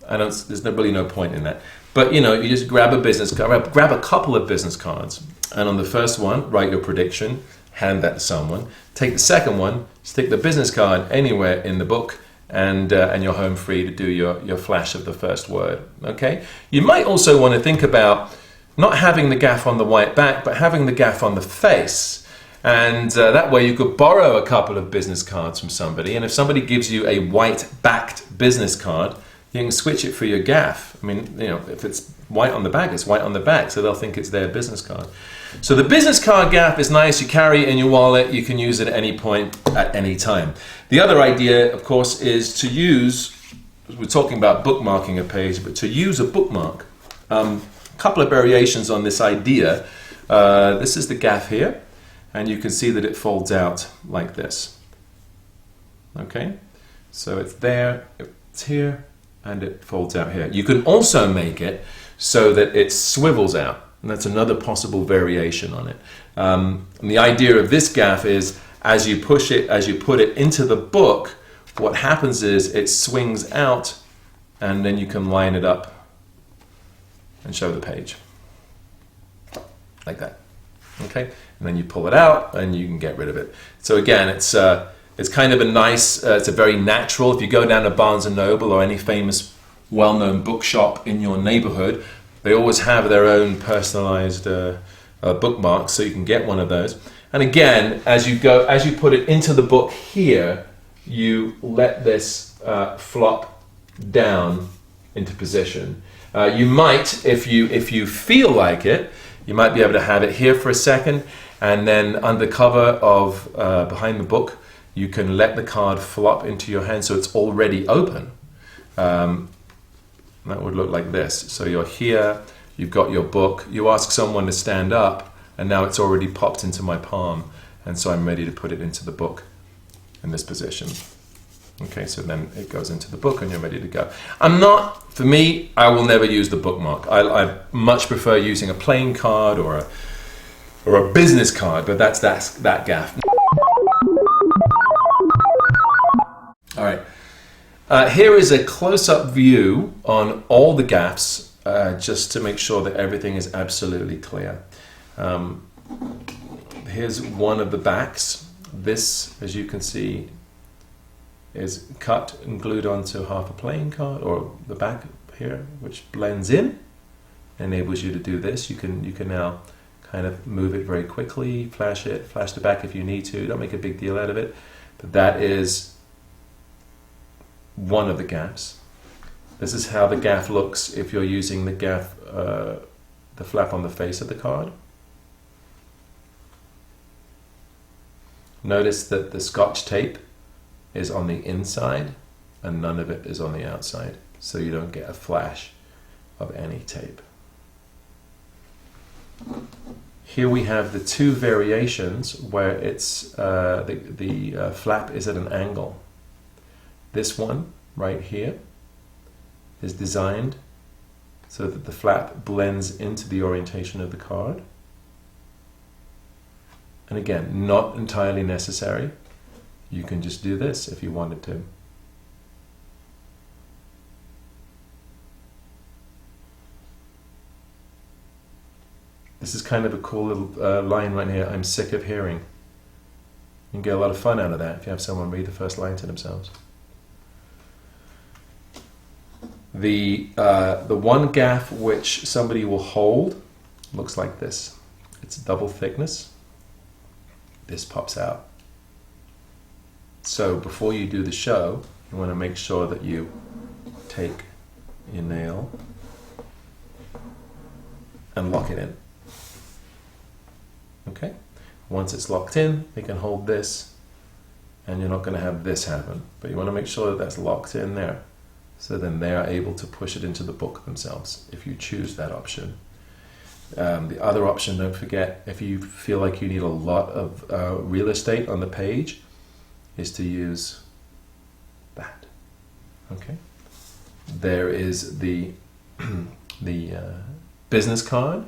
There's really no point in that. But you just grab a business card, grab a couple of business cards, and on the first one, write your prediction, hand that to someone. Take the second one, stick the business card anywhere in the book, and you're home free to do your flash of the first word. Okay? You might also want to think about not having the gaff on the white back, but having the gaff on the face. And that way you could borrow a couple of business cards from somebody, and if somebody gives you a white-backed business card, you can switch it for your gaff. I mean, if it's white on the back, it's white on the back, so they'll think it's their business card. So the business card gaff is nice. You carry it in your wallet. You can use it at any point, at any time. The other idea, of course, is to use, we're talking about bookmarking a page, but to use a bookmark. A couple of variations on this idea. This is the gaff here, and you can see that it folds out like this. Okay, so it's there, it's here, and it folds out here. You can also make it so that it swivels out, and that's another possible variation on it. And the idea of this gaff is, as you put it into the book, what happens is it swings out, and then you can line it up and show the page like that. Okay, and then you pull it out, and you can get rid of it. So again, it's kind of a nice, it's a very natural, if you go down to Barnes & Noble or any famous well-known bookshop in your neighborhood, they always have their own personalized bookmarks, so you can get one of those. And again, as you put it into the book here, you let this flop down into position. You might, if you feel like it, you might be able to have it here for a second, and then under cover of behind the book, you can let the card flop into your hand so it's already open. That would look like this. So you're here, you've got your book, you ask someone to stand up, and now it's already popped into my palm, and so I'm ready to put it into the book in this position. Okay, so then it goes into the book and you're ready to go. For me, I will never use the bookmark. I much prefer using a playing card or a business card, but that's that gaff. All right. Here is a close-up view on all the gaffs, just to make sure that everything is absolutely clear. Here's one of the backs. This, as you can see, is cut and glued onto half a playing card, or the back here, which blends in, enables you to do this. You can now kind of move it very quickly, flash the back if you need to. Don't make a big deal out of it, but that is one of the gaffs. This is how the gaff looks if you're using the gaff, the flap on the face of the card. Notice that the Scotch tape is on the inside and none of it is on the outside, so you don't get a flash of any tape. Here we have the two variations where it's the flap is at an angle. This one right here is designed so that the flap blends into the orientation of the card. And again, not entirely necessary. You can just do this if you wanted to. This is kind of a cool little line right here. I'm sick of hearing. You can get a lot of fun out of that if you have someone read the first line to themselves. The one gaff which somebody will hold looks like this. It's double thickness. This pops out. So before you do the show, you want to make sure that you take your nail and lock it in. Okay? Once it's locked in, you can hold this, and you're not going to have this happen. But you want to make sure that that's locked in there. So then they are able to push it into the book themselves if you choose that option. The other option, don't forget, if you feel like you need a lot of real estate on the page, is to use that. Okay. There is the business card.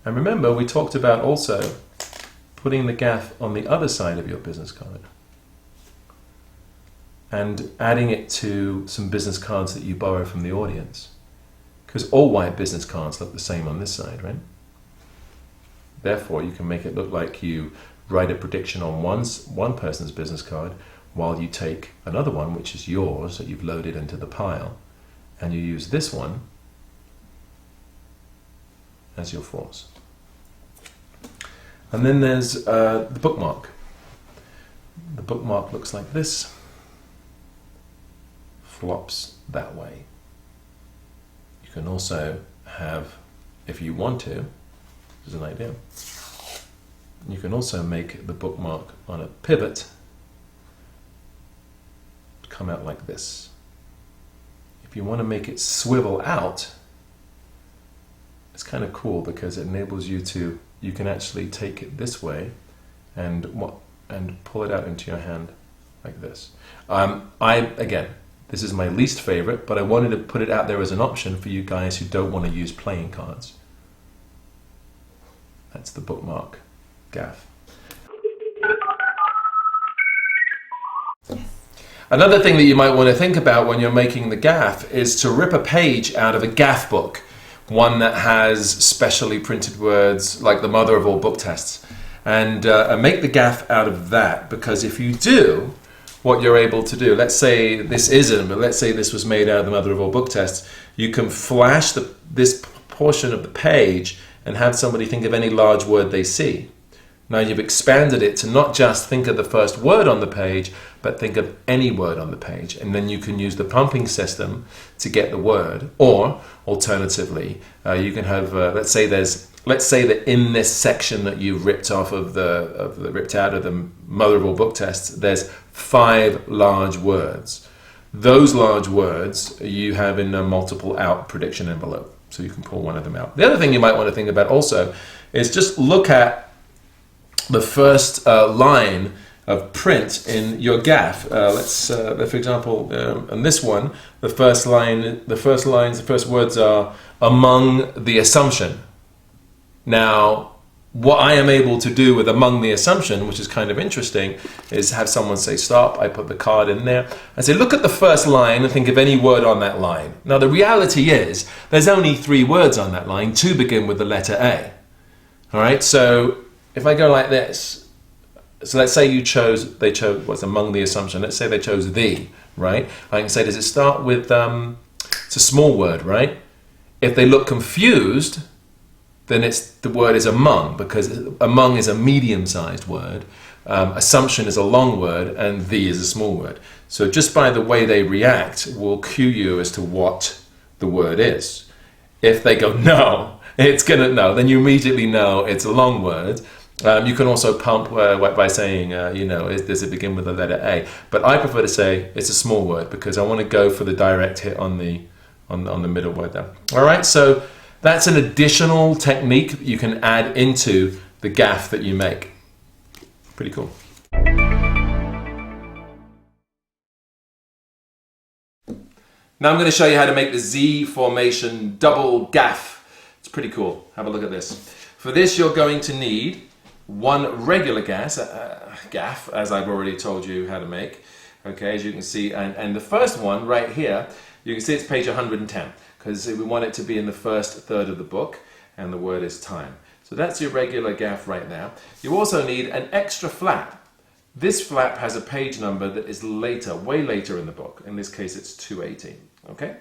And remember, we talked about also putting the gaff on the other side of your business card and adding it to some business cards that you borrow from the audience. Because all white business cards look the same on this side, right? Therefore, you can make it look like you write a prediction on one person's business card while you take another one, which is yours, that you've loaded into the pile, and you use this one as your force. And then there's the bookmark. The bookmark looks like this, flops that way. You can also have, if you want to, this is an idea, you can also make the bookmark on a pivot come out like this. If you want to make it swivel out, it's kind of cool because it enables you to, you can actually take it this way and pull it out into your hand like this. Again, this is my least favorite, but I wanted to put it out there as an option for you guys who don't want to use playing cards. That's the bookmark gaff. Another thing that you might want to think about when you're making the gaff is to rip a page out of a gaff book, one that has specially printed words like the mother of all book tests, and make the gaff out of that, because if you do, what you're able to do, let's say this isn't, but let's say this was made out of the mother of all book tests, you can flash this portion of the page and have somebody think of any large word they see. Now you've expanded it to not just think of the first word on the page, but think of any word on the page, and then you can use the pumping system to get the word. Or alternatively, you can have let's say that in this section that you've ripped off ripped out of the mother of all book tests, there's 5 large words. Those large words you have in a multiple out prediction envelope, so you can pull one of them out. The other thing you might want to think about also is just look at the first line of print in your gaff. For example, in this one, the first words are among the assumption. Now, what I am able to do with among the assumption, which is kind of interesting, is have someone say stop. I put the card in there. I say, look at the first line and think of any word on that line. Now, the reality is there's only 3 words on that line. 2 begin with the letter A. All right, so if I go like this, so let's say they chose what's among the assumption. Let's say they chose the, right? I can say, does it start with, it's a small word, right? If they look confused, then the word is among, because among is a medium-sized word, assumption is a long word, and the is a small word. So just by the way they react will cue you as to what the word is. If they go, no, it's gonna, no, then you immediately know it's a long word. You can also pump by saying, does it begin with the letter A? But I prefer to say it's a small word because I want to go for the direct hit on the middle word there. All right, so that's an additional technique you can add into the gaff that you make. Pretty cool. Now I'm going to show you how to make the Z formation double gaff. It's pretty cool. Have a look at this. For this, you're going to need one regular gaff, as I've already told you how to make. Okay, as you can see, and the first one right here, you can see it's page 110, because we want it to be in the first third of the book, and the word is time. So that's your regular gaff right now. You also need an extra flap. This flap has a page number that is later, way later in the book. In this case, it's 218, okay?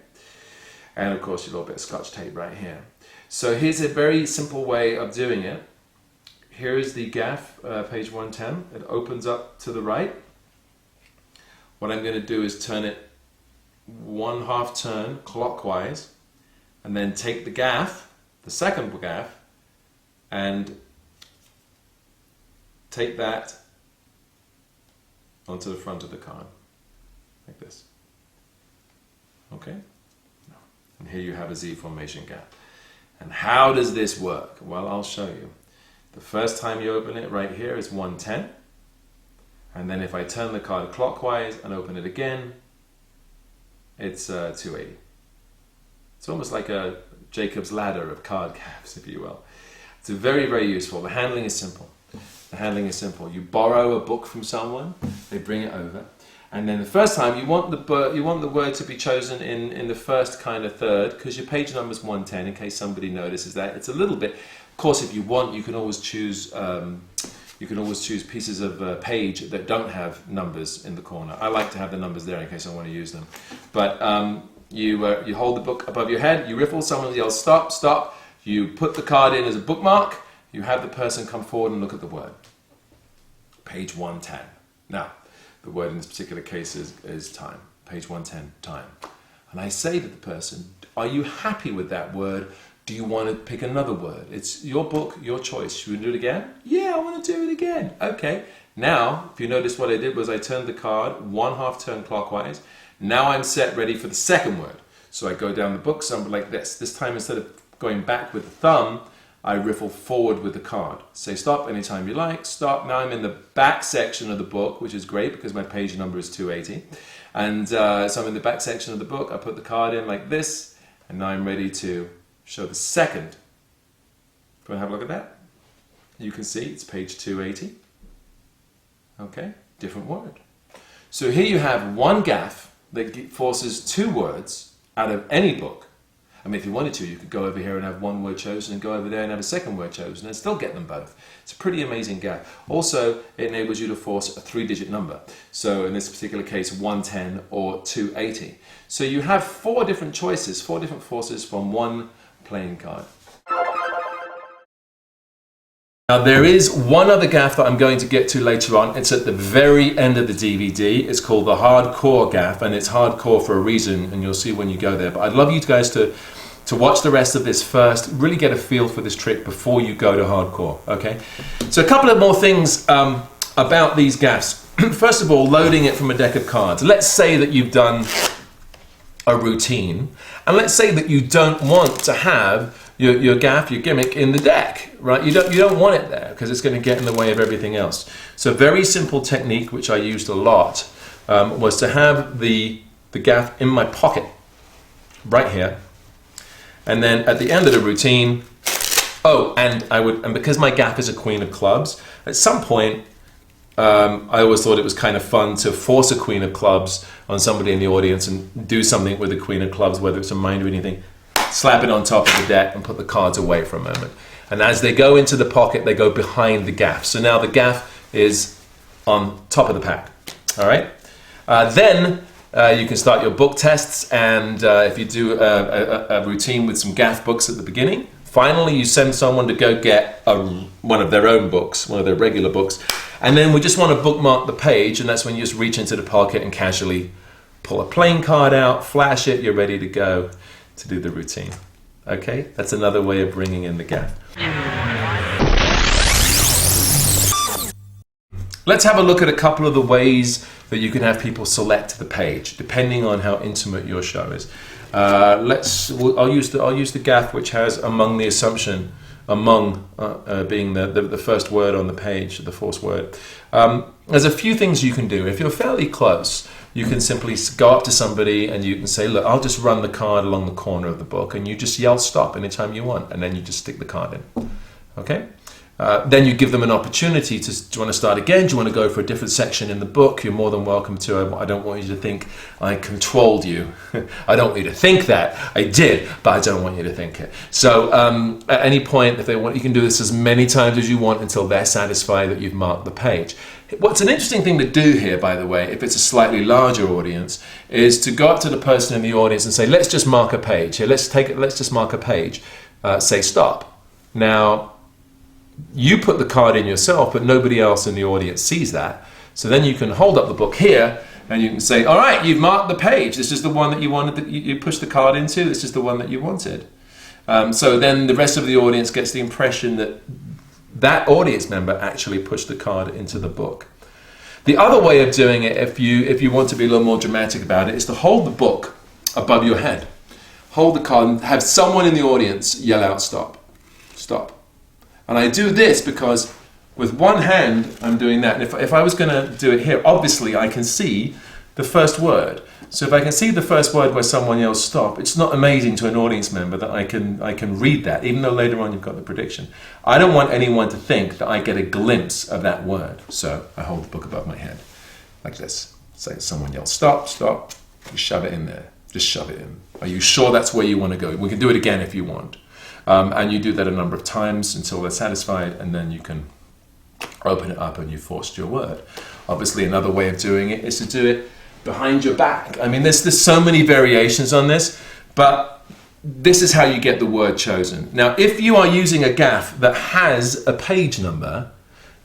And of course, your little bit of Scotch tape right here. So here's a very simple way of doing it. Here is the gaff, page 110. It opens up to the right. What I'm going to do is turn it 1/2 turn clockwise, and then take the gaff, the second gaff, and take that onto the front of the card. like this. Okay? And here you have a Z formation gap. And how does this work? Well, I'll show you. The first time you open it right here is 110. And then if I turn the card clockwise and open it again, it's 280. It's almost like a Jacob's ladder of card gaps, if you will. It's very, very useful. The handling is simple. The handling is simple. You borrow a book from someone, they bring it over, and then the first time you want the word to be chosen in the first kind of third, because your page number is 110. In case somebody notices that, it's a little bit. Of course, if you want, you can always choose. You can always choose pieces of page that don't have numbers in the corner. I like to have the numbers there in case I want to use them. But you hold the book above your head, you riffle, someone yells stop, stop. You put the card in as a bookmark, you have the person come forward and look at the word. Page 110. Now, the word in this particular case is time. Page 110, time. And I say to the person, are you happy with that word? Do you want to pick another word? It's your book, your choice. Should we do it again? Yeah, I want to do it again. Okay. Now, if you notice what I did was I turned the card 1/2 turn clockwise. Now I'm set ready for the second word. So I go down the book something like this. This time instead of going back with the thumb, I riffle forward with the card. Say stop anytime you like. Stop. Now I'm in the back section of the book, which is great because my page number is 280. And so I'm in the back section of the book. I put the card in like this. And now I'm ready to show the second. If you want to have a look at that, you can see it's page 280. Okay, different word. So here you have one gaff that forces two words out of any book. I mean, if you wanted to, you could go over here and have one word chosen and go over there and have a second word chosen and still get them both. It's a pretty amazing gaff. Also, it enables you to force a 3-digit number. So in this particular case, 110 or 280. So you have 4 different choices, 4 different forces from one playing card. Now there is one other gaff that I'm going to get to later on. It's at the very end of the DVD. It's called the hardcore gaff, and it's hardcore for a reason, and you'll see when you go there. But I'd love you guys to watch the rest of this first, really get a feel for this trick before you go to hardcore, okay? So a couple of more things about these gaffs. First of all, loading it from a deck of cards. Let's say that you've done a routine, and let's say that you don't want to have your gaff, your gimmick in the deck, right? You don't want it there because it's going to get in the way of everything else. So a very simple technique which I used a lot was to have the gaff in my pocket right here, and then at the end of the routine, and because my gaff is a queen of clubs, at some point I always thought it was kind of fun to force a queen of clubs on somebody in the audience and do something with the queen of clubs, whether it's a mind reading thing. Slap it on top of the deck and put the cards away for a moment. And as they go into the pocket, they go behind the gaff. So now the gaff is on top of the pack. All right? Then you can start your book tests, and if you do a routine with some gaff books at the beginning, finally you send someone to go get one of their own books, one of their regular books, and then we just want to bookmark the page, and that's when you just reach into the pocket and casually pull a playing card out, flash it, you're ready to go to do the routine. Okay, that's another way of bringing in the gaff. Let's have a look at a couple of the ways that you can have people select the page, depending on how intimate your show is. I'll use the gaff which has among the assumption, being the first word on the page, the fourth word. There's a few things you can do. If you're fairly close, you can simply go up to somebody and you can say, look, I'll just run the card along the corner of the book, and you just yell stop anytime you want, and then you just stick the card in. Okay? Then you give them an opportunity do you want to start again? Do you want to go for a different section in the book? You're more than welcome to. I don't want you to think I controlled you. I don't want you to think that. I did, but I don't want you to think it. So at any point, if they want, you can do this as many times as you want until they're satisfied that you've marked the page. What's an interesting thing to do here, by the way, if it's a slightly larger audience, is to go up to the person in the audience and say, let's just mark a page. Here, let's just mark a page. Say stop. Now, you put the card in yourself, but nobody else in the audience sees that. So then you can hold up the book here, and you can say, all right, you've marked the page. This is the one that you wanted, that you pushed the card into. This is the one that you wanted. So then the rest of the audience gets the impression that that audience member actually pushed the card into the book. The other way of doing it, if you want to be a little more dramatic about it, is to hold the book above your head. Hold the card and have someone in the audience yell out, "Stop, stop." And I do this because with one hand I'm doing that. And if I was going to do it here, obviously I can see the first word. So if I can see the first word where someone yells "stop," it's not amazing to an audience member that I can read that, even though later on you've got the prediction. I don't want anyone to think that I get a glimpse of that word. So I hold the book above my head, like this. Say someone yells "stop, stop," you shove it in there. Just shove it in. Are you sure that's where you want to go? We can do it again if you want. And you do that a number of times until they're satisfied, and then you can open it up and you've forced your word. Obviously, another way of doing it is to do it behind your back. I mean, there's so many variations on this, but this is how you get the word chosen. Now, if you are using a gaff that has a page number,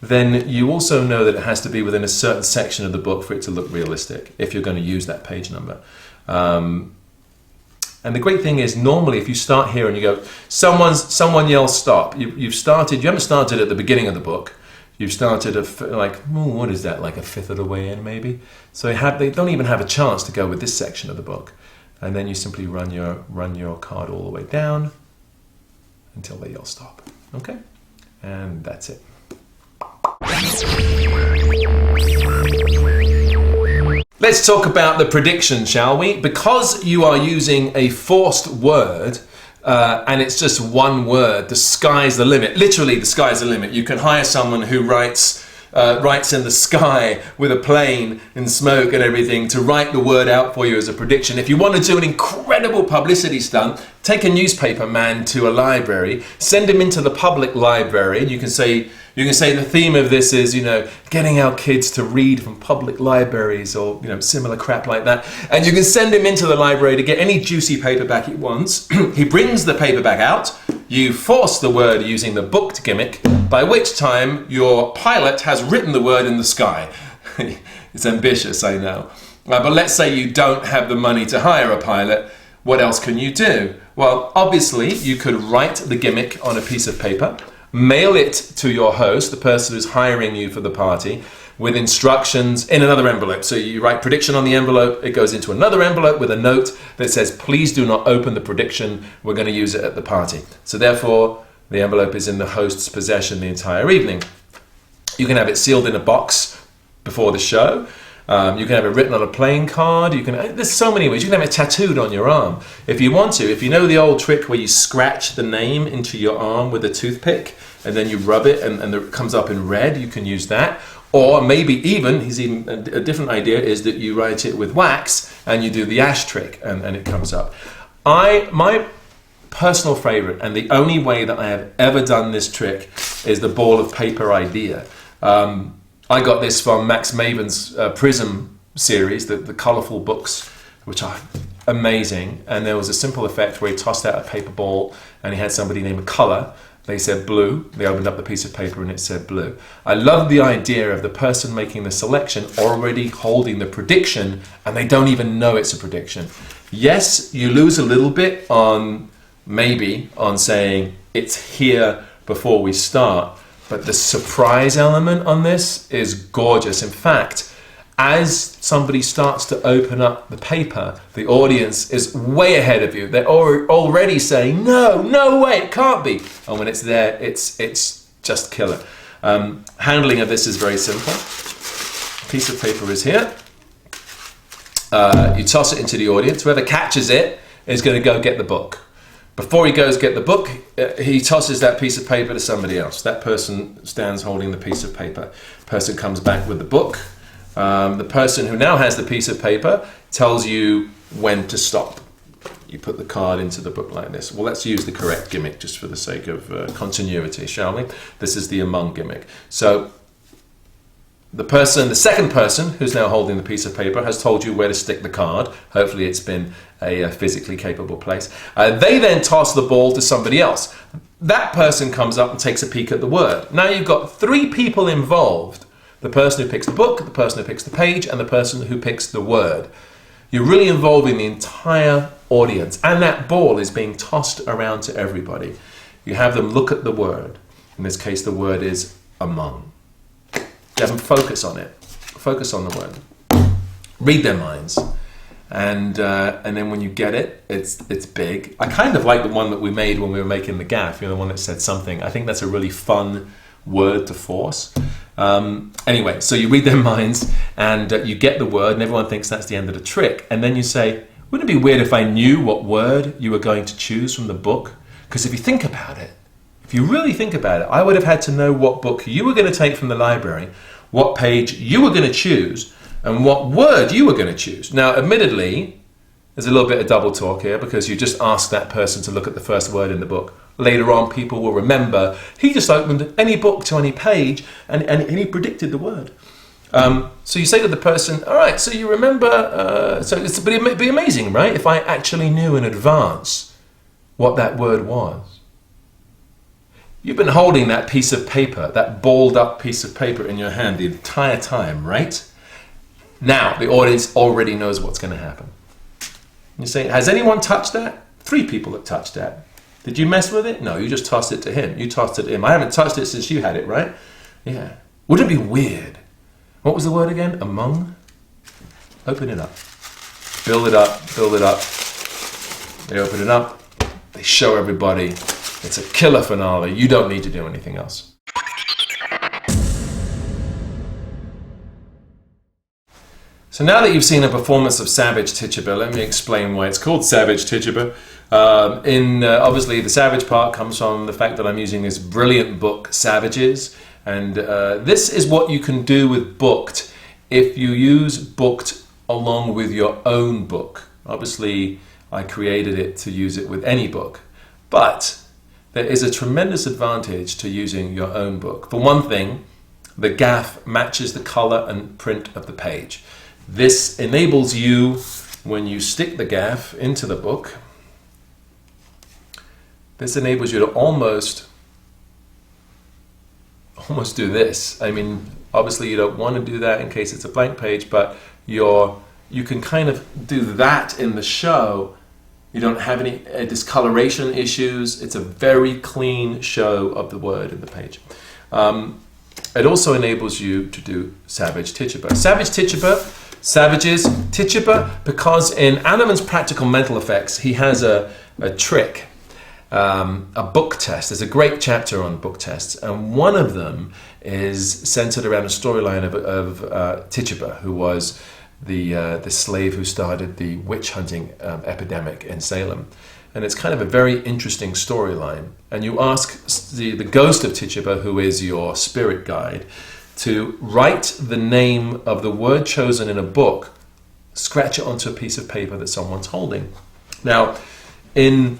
then you also know that it has to be within a certain section of the book for it to look realistic, if you're going to use that page number. And the great thing is, normally if you start here and you go, someone yells "stop," you haven't started at the beginning of the book. You've started what is that, like a fifth of the way in maybe? So they don't even have a chance to go with this section of the book. And then you simply run your card all the way down until they yell "stop." Okay? And that's it. Let's talk about the prediction, shall we? Because you are using a forced word, and it's just one word, the sky's the limit. Literally, the sky's the limit. You can hire someone who writes in the sky with a plane and smoke and everything to write the word out for you as a prediction. If you want to do an incredible publicity stunt, take a newspaper man to a library, send him into the public library, and you can say the theme of this is, getting our kids to read from public libraries, or similar crap like that. And you can send him into the library to get any juicy paperback he wants. He brings the paperback out. You force the word using the booked gimmick, by which time your pilot has written the word in the sky. It's ambitious, I know. But let's say you don't have the money to hire a pilot. What else can you do? Well, obviously, you could write the gimmick on a piece of paper, mail it to your host, the person who's hiring you for the party, with instructions in another envelope. So you write prediction on the envelope, it goes into another envelope with a note that says, "Please do not open the prediction, we're going to use it at the party." So therefore, the envelope is in the host's possession the entire evening. You can have it sealed in a box before the show. You can have it written on a playing card. There's so many ways. You can have it tattooed on your arm if you want to. If you know the old trick where you scratch the name into your arm with a toothpick and then you rub it and it comes up in red, you can use that. Or maybe even a different idea is that you write it with wax and you do the ash trick and it comes up. My personal favorite, and the only way that I have ever done this trick, is the ball of paper idea. I got this from Max Maven's Prism series, the colourful books, which are amazing. And there was a simple effect where he tossed out a paper ball and he had somebody name a colour. They said blue. They opened up the piece of paper and it said blue. I love the idea of the person making the selection already holding the prediction and they don't even know it's a prediction. Yes, you lose a little bit on saying it's here before we start. But the surprise element on this is gorgeous. In fact, as somebody starts to open up the paper, the audience is way ahead of you. They're already saying, no way, it can't be. And when it's there, it's just killer. Handling of this is very simple. A piece of paper is here. You toss it into the audience. Whoever catches it is going to go get the book. Before he goes get the book, he tosses that piece of paper to somebody else. That person stands holding the piece of paper. Person comes back with the book. The person who now has the piece of paper tells you when to stop. You put the card into the book like this. Well, let's use the correct gimmick just for the sake of continuity, shall we? This is the among gimmick. So the second person who's now holding the piece of paper has told you where to stick the card. Hopefully it's been a physically capable place. They then toss the ball to somebody else. That person comes up and takes a peek at the word. Now you've got three people involved. The person who picks the book, the person who picks the page, and the person who picks the word. You're really involving the entire audience, and that ball is being tossed around to everybody. You have them look at the word. In this case, the word is among. You have them focus on it. focus on the word, read their minds, and then when you get it, it's big. I kind of like the one that we made when we were making the gaff, the one that said something. I think that's a really fun word to force. Anyway, so you read their minds and you get the word, and everyone thinks that's the end of the trick. And then you say, wouldn't it be weird if I knew what word you were going to choose from the book? Because if you think about it, if you really think about it, I would have had to know what book you were going to take from the library, what page you were going to choose, and what word you were going to choose. Now, admittedly, there's a little bit of double talk here because you just asked that person to look at the first word in the book. Later on, people will remember he just opened any book to any page and he predicted the word. So you say to the person, all right, so you remember, but it'd be amazing, right, if I actually knew in advance what that word was. You've been holding that piece of paper, that balled up piece of paper in your hand the entire time, right? Now, the audience already knows what's going to happen. You say, has anyone touched that? 3 people have touched that. Did you mess with it? No, you just tossed it to him. You tossed it to him. I haven't touched it since you had it, right? Yeah. Wouldn't it be weird? What was the word again? Among? Open it up. Build it up. Build it up. They open it up. They show everybody. It's a killer finale. You don't need to do anything else. So now that you've seen a performance of Savage Tituba, let me explain why it's called Savage Tituba. Obviously, the savage part comes from the fact that I'm using this brilliant book, Savages. And this is what you can do with Booked if you use Booked along with your own book. Obviously, I created it to use it with any book. But there is a tremendous advantage to using your own book. For one thing, the gaff matches the color and print of the page. This enables you, when you stick the gaff into the book, this enables you to almost do this. I mean, obviously you don't want to do that in case it's a blank page, but you can kind of do that in the show. You don't have any discoloration issues. It's a very clean show of the word in the page. It also enables you to do Savage Tituba. Savage Tituba, Savages Tituba, because in Anneman's Practical Mental Effects, he has a trick, a book test. There's a great chapter on book tests, and one of them is centered around a storyline of Tituba, who was the slave who started the witch hunting epidemic in Salem. And it's kind of a very interesting storyline. And you ask the ghost of Tituba, who is your spirit guide, to write the name of the word chosen in a book, scratch it onto a piece of paper that someone's holding. Now, in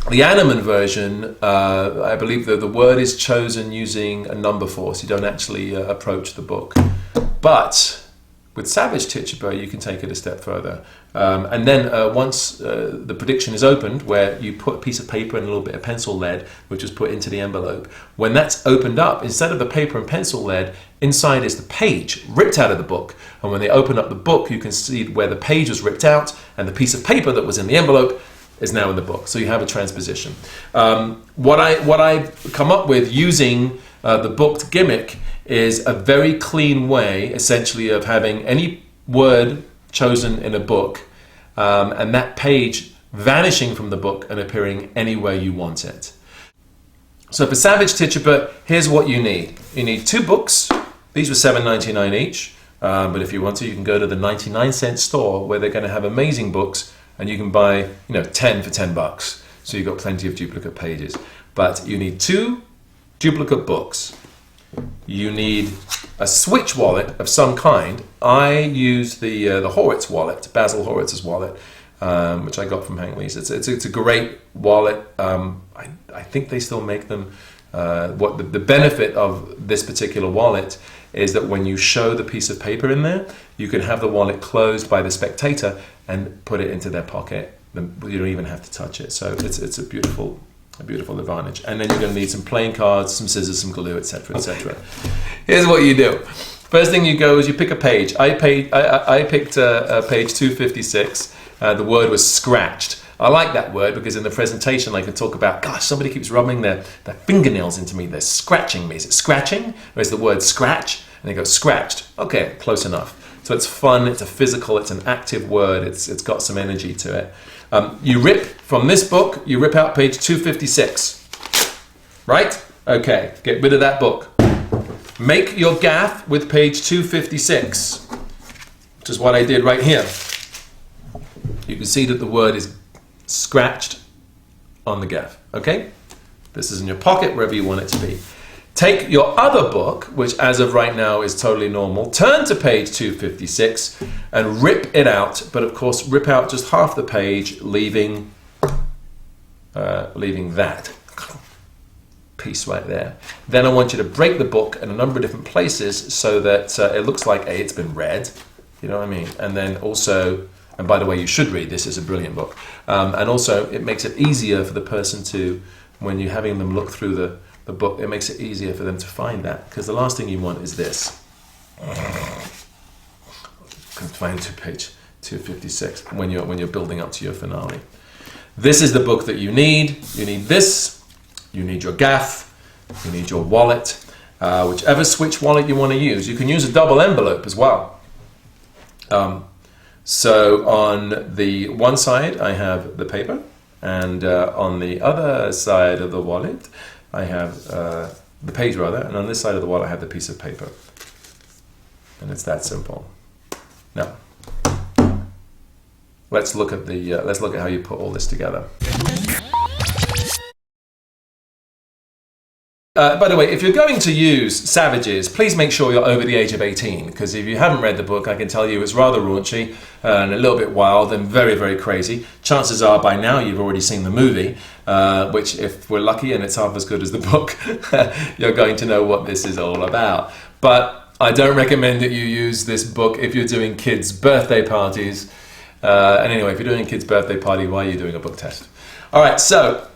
the Anneman version, I believe that the word is chosen using a number force. You don't actually approach the book. But with Savage Tituba, you can take it a step further. And then once the prediction is opened, where you put a piece of paper and a little bit of pencil lead, which is put into the envelope, when that's opened up, instead of the paper and pencil lead, inside is the page ripped out of the book. And when they open up the book, you can see where the page was ripped out and the piece of paper that was in the envelope is now in the book. So you have a transposition. What I've come up with using the booked gimmick is a very clean way, essentially, of having any word chosen in a book and that page vanishing from the book and appearing anywhere you want it. So for Savage Tituba, here's what you need. You need 2 books. These were $7.99 each, but if you want to, you can go to the 99-cent store where they're going to have amazing books, and you can buy 10 for $10. So you've got plenty of duplicate pages. But you need 2 duplicate books. You need a Switch wallet of some kind. I use the Horwitz wallet, Basil Horwitz's wallet, which I got from Hank Lee's. It's a great wallet. I think they still make them. The benefit of this particular wallet is that when you show the piece of paper in there, you can have the wallet closed by the spectator and put it into their pocket. You don't even have to touch it. So it's a beautiful advantage. And then you're going to need some playing cards, some scissors, some glue, etc., etc. Here's what you do. First thing you go is you pick a page. I picked page 256. The word was scratched. I like that word because in the presentation I could talk about, gosh, somebody keeps rubbing their fingernails into me. They're scratching me. Is it scratching or is the word scratch? And they go, scratched. Okay, close enough. So it's fun, it's a physical, it's an active word, it's got some energy to it. You rip from this book, you rip out page 256. Right? Okay, get rid of that book. Make your gaff with page 256, which is what I did right here. You can see that the word is scratched on the gaff. Okay? This is in your pocket, wherever you want it to be. Take your other book, which as of right now is totally normal, turn to page 256 and rip it out, but of course rip out just half the page, leaving that piece right there. Then I want you to break the book in a number of different places so that it looks like it's been read, you know what I mean? And then also, and by the way, you should read this, it's a brilliant book. And also it makes it easier for the person to, when you're having them look through the book, it makes it easier for them to find that, because the last thing you want is this. Confined to page 256 when you're building up to your finale. This is the book that you need. You need this, you need your gaff, you need your wallet, whichever switch wallet you want to use. You can use a double envelope as well. So on the one side I have the paper, and on the other side of the wallet I have the page rather, and on this side of the wallet I have the piece of paper. And it's that simple. Now, let's look at how you put all this together. By the way, if you're going to use Savages, please make sure you're over the age of 18, because if you haven't read the book, I can tell you it's rather raunchy and a little bit wild and very, very crazy. Chances are by now you've already seen the movie, which if we're lucky and it's half as good as the book, you're going to know what this is all about. But I don't recommend that you use this book if you're doing kids' birthday parties. And anyway, if you're doing a kid's birthday party, why are you doing a book test? All right, so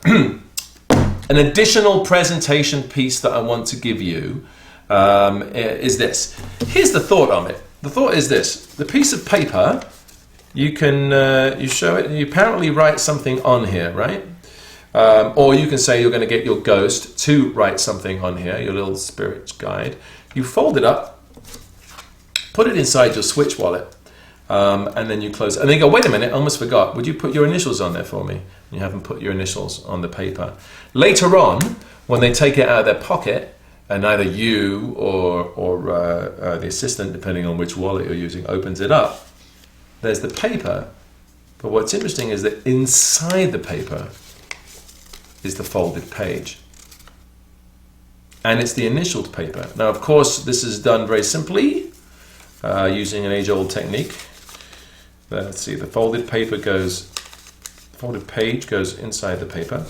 an additional presentation piece that I want to give you is this. Here's the thought on it. The thought is this. The piece of paper, you can you show it and you apparently write something on here, right? Or you can say you're going to get your ghost to write something on here, your little spirit guide. You fold it up, put it inside your Switch wallet, and then you close it. And then you go, wait a minute, I almost forgot. Would you put your initials on there for me? You haven't put your initials on the paper. Later on, when they take it out of their pocket, and either you or the assistant, depending on which wallet you're using, opens it up, there's the paper. But what's interesting is that inside the paper is the folded page. And it's the initialed paper. Now, of course, this is done very simply using an age-old technique. Let's see, the folded page goes inside the paper.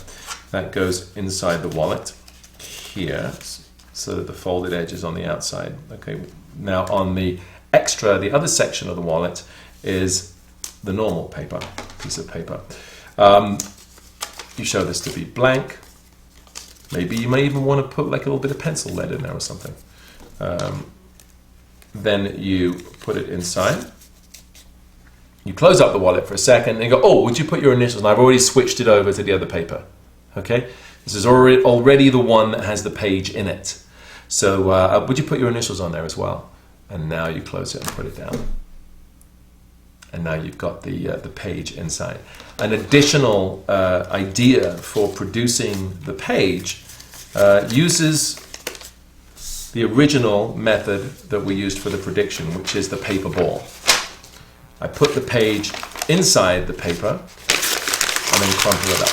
That goes inside the wallet here, so that the folded edge is on the outside. Okay. Now, on the extra, the other section of the wallet is the normal paper, piece of paper. You show this to be blank. Maybe you may even want to put like a little bit of pencil lead in there or something. Then you put it inside. You close up the wallet for a second and you go, oh, would you put your initials? And I've already switched it over to the other paper. Okay? This is already the one that has the page in it. So would you put your initials on there as well? And now you close it and put it down. And now you've got the page inside. An additional idea for producing the page uses the original method that we used for the prediction, which is the paper ball. I put the page inside the paper and then crumple it up.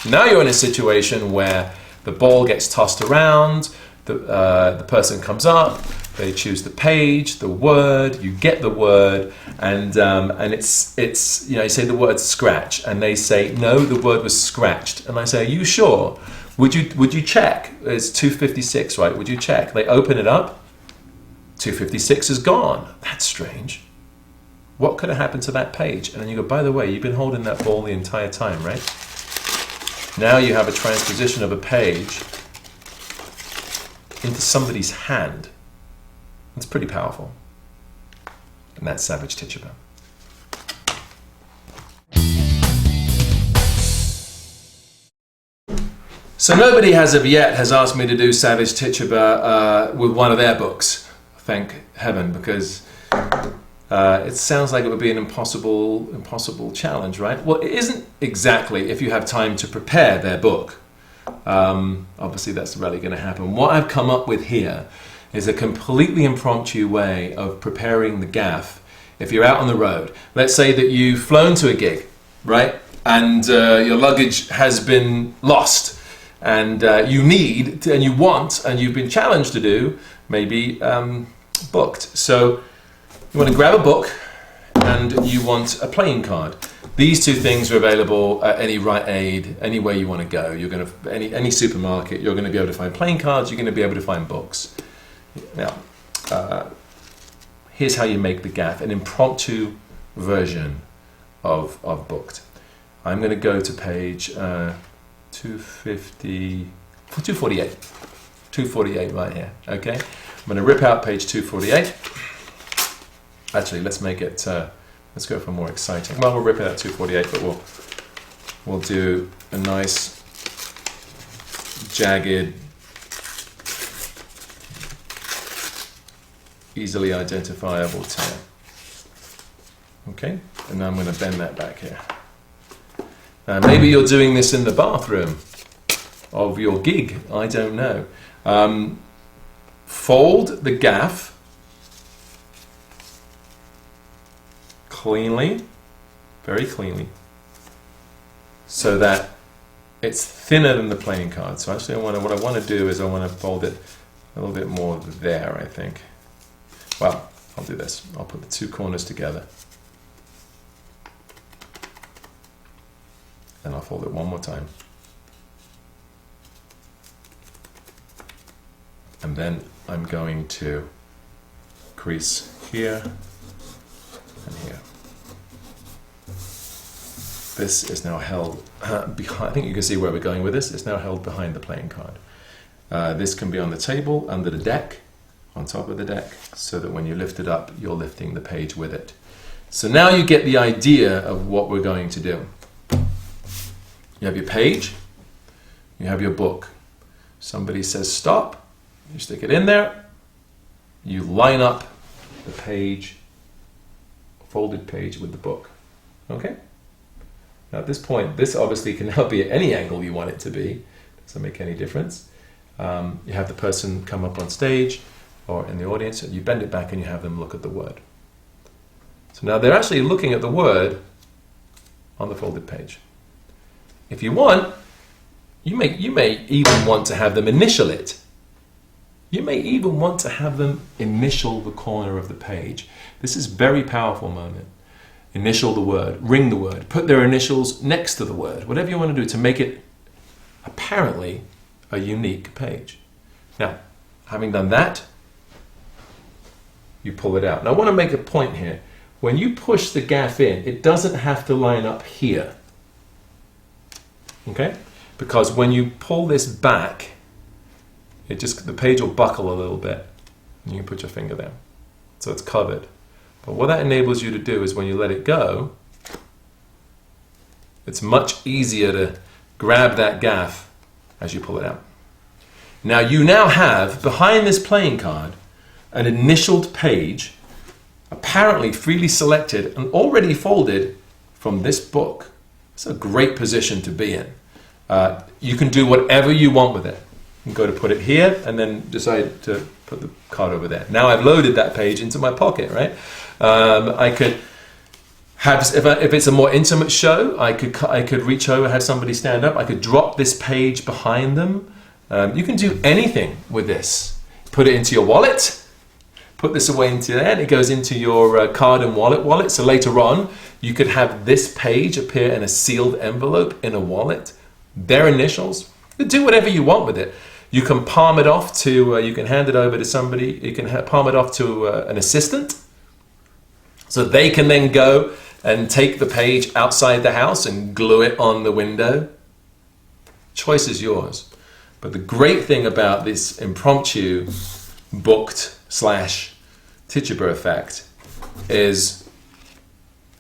Now you're in a situation where the ball gets tossed around, the person comes up, they choose the page, the word, you get the word, and it's you know, you say the word scratch, and they say no, the word was scratched, and I say, are you sure? Would you check? It's 256, right? Would you check? They open it up. 256 is gone. That's strange. What could have happened to that page? And then you go, by the way, you've been holding that ball the entire time, right? Now you have a transposition of a page into somebody's hand. It's pretty powerful. And that's Savage Tituba. So nobody as of yet has asked me to do Savage Tituba with one of their books. thank heaven, because it sounds like it would be an impossible challenge, right? Well, it isn't exactly if you have time to prepare their book. Obviously, that's rarely going to happen. What I've come up with here is a completely impromptu way of preparing the gaff if you're out on the road. Let's say that you've flown to a gig, right? And your luggage has been lost, and you need and you want and you've been challenged to do maybe booked. So you want to grab a book and you want a playing card. These two things are available at any Rite Aid, anywhere you want to go. You're going to any supermarket. You're going to be able to find playing cards. You're going to be able to find books. Now, here's how you make the gaff: an impromptu version of booked. I'm going to go to page 248 right here. Okay, I'm going to rip out page 248. Actually, let's make it. Let's go for more exciting. Well, we'll rip it out 248, but we'll do a nice jagged, easily identifiable tear. Okay, and now I'm going to bend that back here. Maybe you're doing this in the bathroom of your gig. I don't know. Fold the gaff cleanly, very cleanly, so that it's thinner than the playing card. So actually, what I want to do is I want to fold it a little bit more there, I think. Well, I'll do this. I'll put the two corners together. And I'll fold it one more time. And then I'm going to crease here and here. This is now held behind. I think you can see where we're going with this. It's now held behind the playing card. This can be on the table, under the deck, on top of the deck, so that when you lift it up, you're lifting the page with it. So now you get the idea of what we're going to do. You have your page, you have your book. Somebody says stop, you stick it in there, you line up the page, folded page with the book. Okay? Now at this point, this obviously can now be at any angle you want it to be. Doesn't make any difference. You have the person come up on stage or in the audience, and you bend it back and you have them look at the word. So now they're actually looking at the word on the folded page. If you want, you may even want to have them initial it. You may even want to have them initial the corner of the page. This is a very powerful moment. Initial the word, ring the word, put their initials next to the word, whatever you want to do to make it apparently a unique page. Now, having done that, you pull it out. Now I want to make a point here. When you push the gaff in, it doesn't have to line up here. Okay? Because when you pull this back, the page will buckle a little bit, and you can put your finger there. So it's covered. But what that enables you to do is when you let it go, it's much easier to grab that gaff as you pull it out. Now you now have, behind this playing card, an initialed page, apparently freely selected and already folded from this book. It's a great position to be in. You can do whatever you want with it. You can go to put it here and then decide to put the card over there. Now I've loaded that page into my pocket, right? I could have, if it's a more intimate show, I could reach over, have somebody stand up. I could drop this page behind them. You can do anything with this. Put it into your wallet. Put this away into there, and it goes into your card and wallet. So later on, you could have this page appear in a sealed envelope in a wallet. Their initials. You do whatever you want with it. You can palm it off to, you can hand it over to somebody. You can palm it off to an assistant. So they can then go and take the page outside the house and glue it on the window. Choice is yours. But the great thing about this impromptu booked / Tituba effect is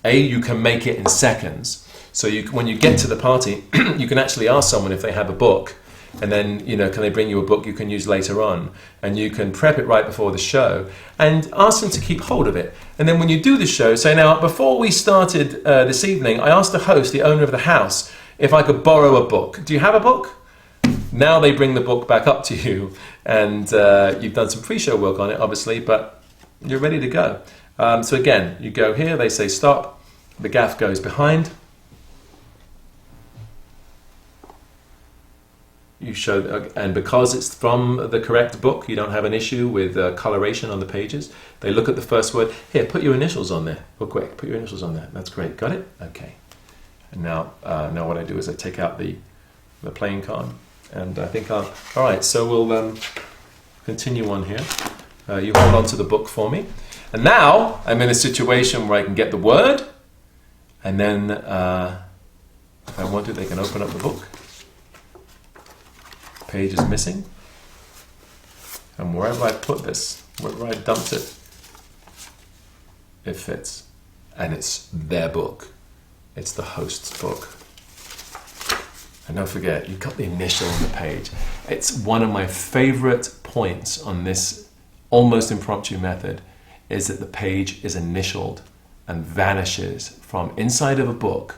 you can make it in seconds. So when you get to the party, you can actually ask someone if they have a book, and then, you know, can they bring you a book you can use later on, and you can prep it right before the show and ask them to keep hold of it. And then when you do the show, say, now, before we started this evening, I asked the host, the owner of the house, if I could borrow a book. Do you have a book? Now they bring the book back up to you, and you've done some pre-show work on it, obviously, but you're ready to go. So again, you go here, they say stop, the gaff goes behind. You show, and because it's from the correct book, you don't have an issue with coloration on the pages. They look at the first word. Here, put your initials on there, real quick. Put your initials on there. That's great. Got it? Okay. And now what I do is I take out the playing card, and I think all right. So we'll continue on here. You hold on to the book for me, and now I'm in a situation where I can get the word, and then if I want to, they can open up the book. Page is missing, and wherever I put this, wherever I dumped it, it fits, and it's their book. It's the host's book. And don't forget, you've got the initial on the page. It's one of my favorite points on this almost impromptu method, is that the page is initialed and vanishes from inside of a book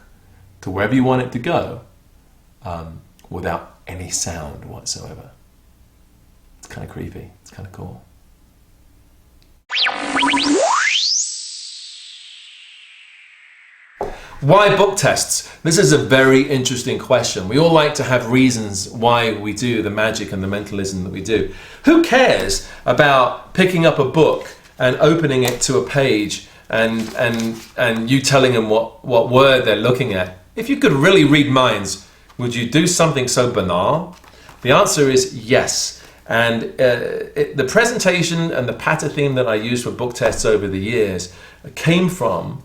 to wherever you want it to go, without any sound whatsoever. It's kind of creepy. It's kind of cool. Why book tests? This is a very interesting question. We all like to have reasons why we do the magic and the mentalism that we do. Who cares about picking up a book and opening it to a page and you telling them what word they're looking at? If you could really read minds, would you do something so banal? The answer is yes. And the presentation and the patter theme that I used for book tests over the years came from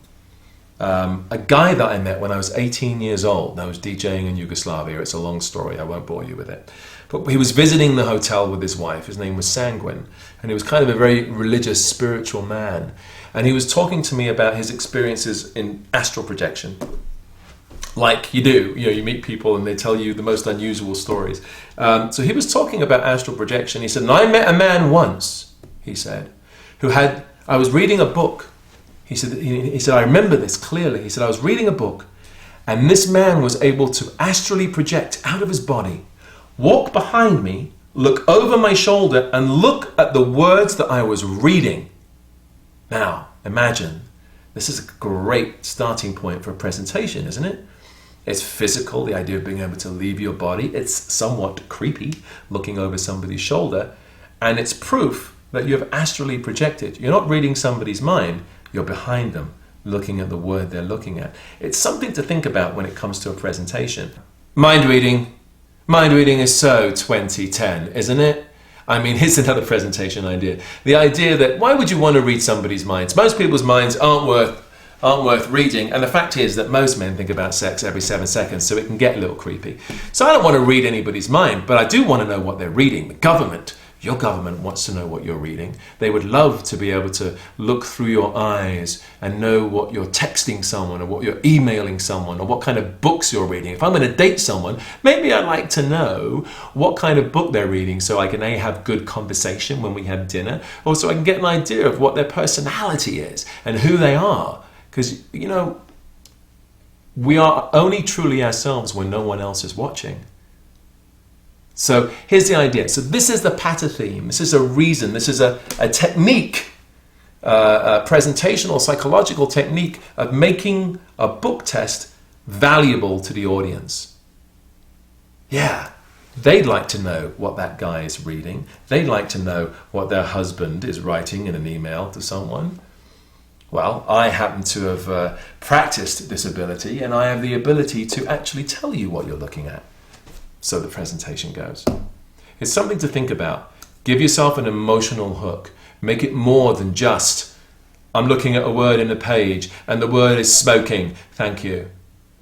a guy that I met when I was 18 years old. I was DJing in Yugoslavia. It's a long story. I won't bore you with it. But he was visiting the hotel with his wife. His name was Sanguine. And he was kind of a very religious, spiritual man. And he was talking to me about his experiences in astral projection. Like you do, you know, you meet people and they tell you the most unusual stories. So he was talking about astral projection. He said, and I met a man once, he said, I was reading a book. He said, I remember this clearly. He said, I was reading a book, and this man was able to astrally project out of his body, walk behind me, look over my shoulder, and look at the words that I was reading. Now, imagine, this is a great starting point for a presentation, isn't it? It's physical, the idea of being able to leave your body. It's somewhat creepy, looking over somebody's shoulder. And it's proof that you have astrally projected. You're not reading somebody's mind, you're behind them, looking at the word they're looking at. It's something to think about when it comes to a presentation. Mind reading is so 2010, isn't it? I mean, here's another presentation idea. The idea that, why would you want to read somebody's minds? Most people's minds aren't worth reading, and the fact is that most men think about sex every 7 seconds, so it can get a little creepy. So I don't want to read anybody's mind, but I do want to know what they're reading. The government, your government wants to know what you're reading. They would love to be able to look through your eyes and know what you're texting someone or what you're emailing someone or what kind of books you're reading. If I'm going to date someone, maybe I'd like to know what kind of book they're reading so I can have good conversation when we have dinner, or so I can get an idea of what their personality is and who they are. Because, you know, we are only truly ourselves when no one else is watching. So here's the idea. So this is the patter theme. This is a reason. This is a technique, a presentational, psychological technique of making a book test valuable to the audience. Yeah, they'd like to know what that guy is reading. They'd like to know what their husband is writing in an email to someone. Well, I happen to have practiced this ability, and I have the ability to actually tell you what you're looking at. So the presentation goes. It's something to think about. Give yourself an emotional hook. Make it more than just, I'm looking at a word in a page and the word is smoking. Thank you.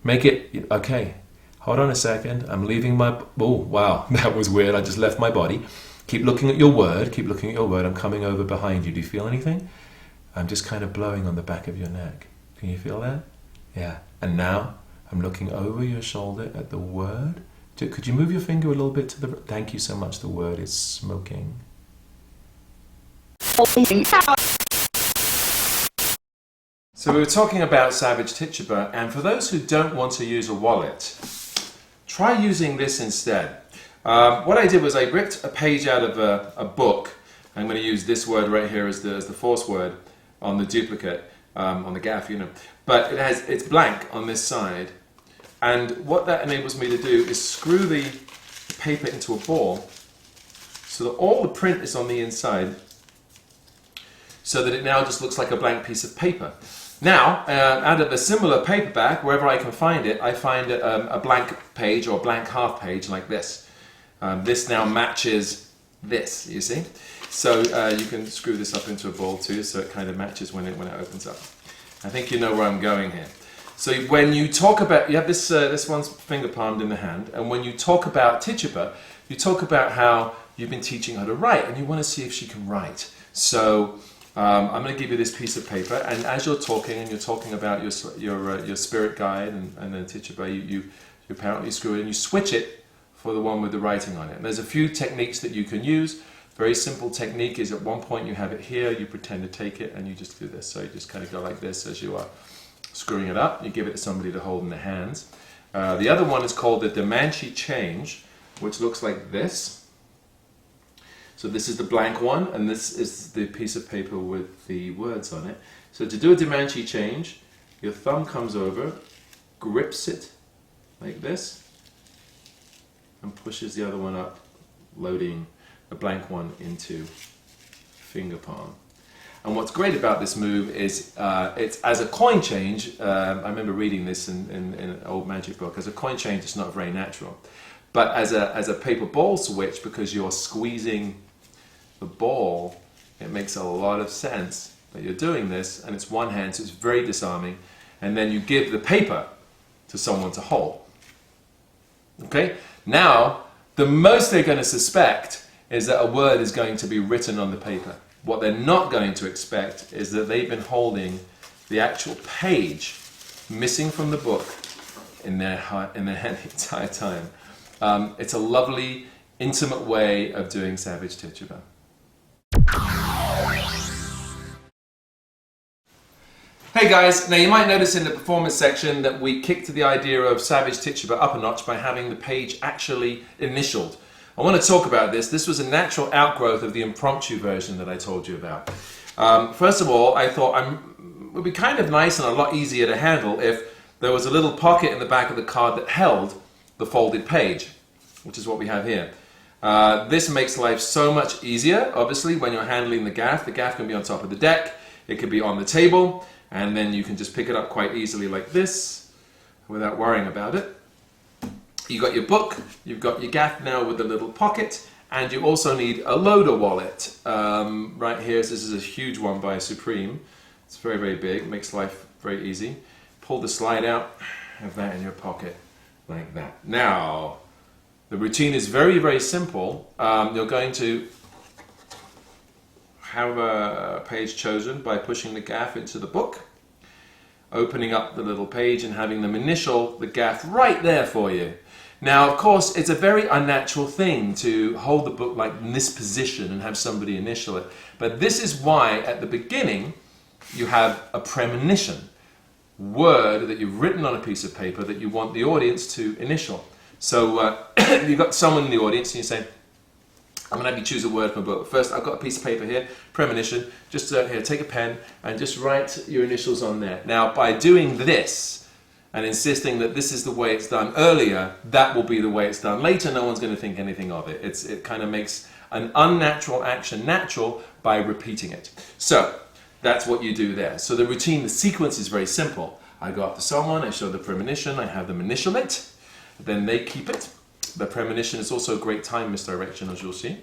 Make it, okay, hold on a second. I'm leaving my, oh, wow, that was weird. I just left my body. Keep looking at your word. Keep looking at your word. I'm coming over behind you. Do you feel anything? I'm just kind of blowing on the back of your neck. Can you feel that? Yeah. And now I'm looking over your shoulder at the word. Could you move your finger a little bit to the... Thank you so much. The word is smoking. So we were talking about Savage Teachable, and for those who don't want to use a wallet, try using this instead. What I did was I ripped a page out of a book. I'm going to use this word right here as the force word on the duplicate, on the gaff, you know. But it's blank on this side. And what that enables me to do is screw the paper into a ball so that all the print is on the inside, so that it now just looks like a blank piece of paper. Now, out of a similar paperback, wherever I can find it, I find a blank page or a blank half page like this. This now matches this, you see? So you can screw this up into a ball too, so it kind of matches when it opens up. I think you know where I'm going here. So when you talk about, you have this one's finger palmed in the hand, and when you talk about Teachable, you talk about how you've been teaching her to write, and you want to see if she can write. So I'm going to give you this piece of paper, and as you're talking, and you're talking about your spirit guide and then Teachable, you apparently screw it and you switch it for the one with the writing on it. And there's a few techniques that you can use. Very simple technique is at one point you have it here, you pretend to take it, and you just do this. So you just kind of go like this as you are screwing it up. You give it to somebody to hold in their hands. The other one is called the Dimanche change, which looks like this. So this is the blank one, and this is the piece of paper with the words on it. So to do a Dimanche change, your thumb comes over, grips it like this, and pushes the other one up, loading a blank one into finger palm. And what's great about this move is it's as a coin change. I remember reading this in an old magic book. As a coin change, it's not very natural. But as a paper ball switch, because you're squeezing the ball, it makes a lot of sense that you're doing this, and it's one hand, so it's very disarming. And then you give the paper to someone to hold. Okay? Now, the most they're going to suspect is that a word is going to be written on the paper. What they're not going to expect is that they've been holding the actual page missing from the book in their hand the entire time. It's a lovely, intimate way of doing Savage Teachable. Hey guys, now you might notice in the performance section that we kicked the idea of Savage Teachable up a notch by having the page actually initialed. I want to talk about this. This was a natural outgrowth of the impromptu version that I told you about. First of all, I thought it would be kind of nice and a lot easier to handle if there was a little pocket in the back of the card that held the folded page, which is what we have here. This makes life so much easier, obviously, when you're handling the gaff. The gaff can be on top of the deck, it could be on the table, and then you can just pick it up quite easily like this without worrying about it. You've got your book, you've got your gaff now with a little pocket, and you also need a loader wallet. Right here, so this is a huge one by Supreme. It's very, very big, makes life very easy. Pull the slide out, have that in your pocket like that. Now, the routine is very, very simple. You're going to have a page chosen by pushing the gaff into the book, opening up the little page and having them initial the gaff right there for you. Now, of course, it's a very unnatural thing to hold the book like in this position and have somebody initial it. But this is why, at the beginning, you have a premonition word that you've written on a piece of paper that you want the audience to initial. So you've got someone in the audience and you say, I'm going to have you choose a word from a book. First, I've got a piece of paper here, premonition. Just here, take a pen and just write your initials on there. Now, by doing this, and insisting that this is the way it's done earlier, that will be the way it's done later. No one's going to think anything of it. It kind of makes an unnatural action natural by repeating it. So that's what you do there. So the routine, the sequence is very simple. I go up to someone, I show the premonition, I have them initial it, then they keep it. The premonition is also a great time misdirection, as you'll see.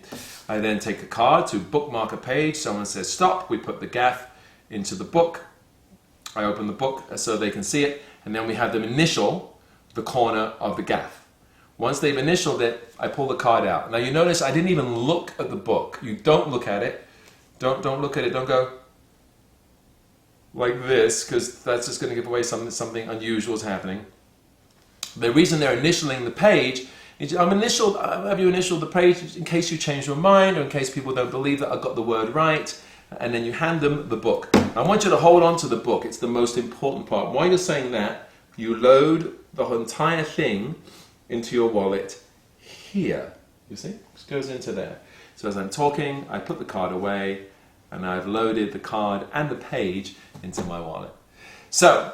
I then take a card to bookmark a page. Someone says stop, we put the gaff into the book. I open the book so they can see it, and then we have them initial the corner of the gaff. Once they've initialed it, I pull the card out. Now you notice I didn't even look at the book. You don't look at it. Don't look at it. Don't go like this, because that's just going to give away something unusual is happening. The reason they're initialing the page Have you initialed the page in case you change your mind or in case people don't believe that I got the word right, and then you hand them the book. I want you to hold on to the book. It's the most important part. While you're saying that, you load the entire thing into your wallet here. You see? It just goes into there. So as I'm talking, I put the card away, and I've loaded the card and the page into my wallet. So,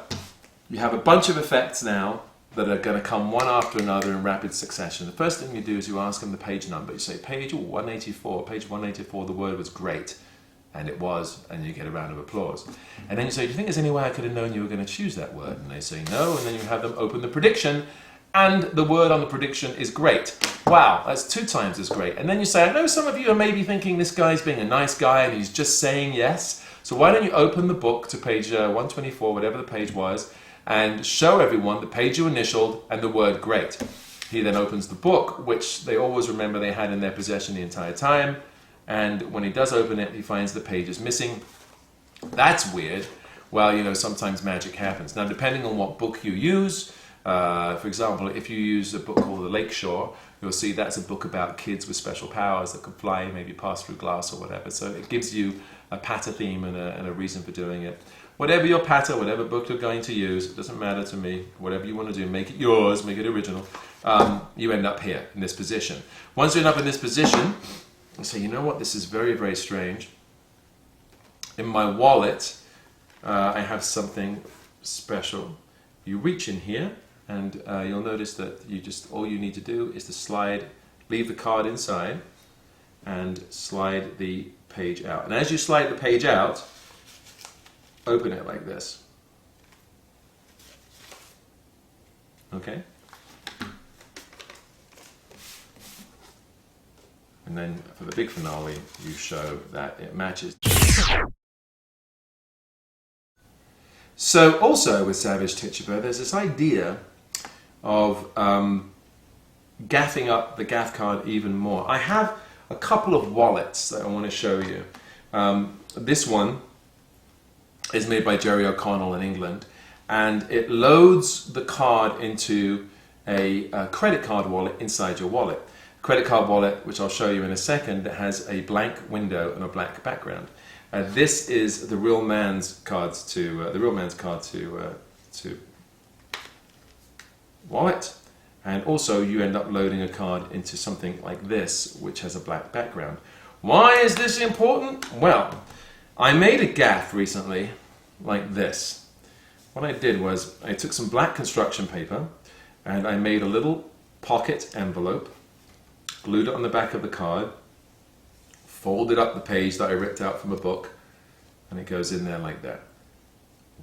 you have a bunch of effects now that are going to come one after another in rapid succession. The first thing you do is you ask them the page number. You say, page 184, page 184, the word was great. And it was, and you get a round of applause. And then you say, do you think there's any way I could have known you were going to choose that word? And they say no, and then you have them open the prediction, and the word on the prediction is great. Wow, that's 2 times as great. And then you say, I know some of you are maybe thinking this guy's being a nice guy and he's just saying yes. So why don't you open the book to page 124, whatever the page was, and show everyone the page you initialed and the word great. He then opens the book, which they always remember they had in their possession the entire time. And when he does open it, he finds the page is missing. That's weird. Well, you know, sometimes magic happens. Now, depending on what book you use, for example, if you use a book called The Lakeshore, you'll see that's a book about kids with special powers that could fly, maybe pass through glass or whatever. So it gives you a patter theme and a reason for doing it. Whatever your patter, whatever book you're going to use, it doesn't matter to me. Whatever you want to do, make it yours, make it original. You end up here, in this position. Once you end up in this position, you say, you know what, this is very, very strange. In my wallet, I have something special. You reach in here, and you'll notice that all you need to do is to leave the card inside, and slide the page out. And as you slide the page out, open it like this. Okay? And then for the big finale, you show that it matches. So also with Savage Tituba, there's this idea of gaffing up the gaff card even more. I have a couple of wallets that I want to show you. This one is made by Jerry O'Connell in England, and it loads the card into a credit card wallet inside your wallet. Credit card wallet, which I'll show you in a second, that has a blank window and a black background. This is the real man's cards to wallet, and also you end up loading a card into something like this, which has a black background. Why is this important? Well, I made a gaff recently like this. What I did was I took some black construction paper and I made a little pocket envelope, glued it on the back of the card, folded up the page that I ripped out from a book, and it goes in there like that.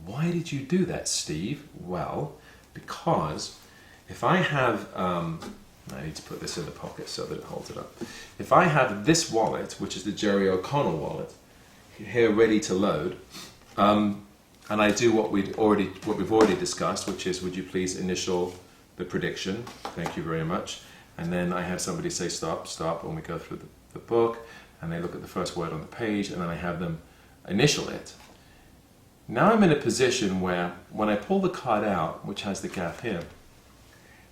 Why did you do that, Steve? Well, because if I have, I need to put this in the pocket so that it holds it up. If I have this wallet, which is the Jerry O'Connell wallet, here ready to load, and I do what we've already discussed, which is, would you please initial the prediction? Thank you very much. And then I have somebody say stop, stop, when we go through the book, and they look at the first word on the page, and then I have them initial it. Now I'm in a position where when I pull the card out, which has the gaff here,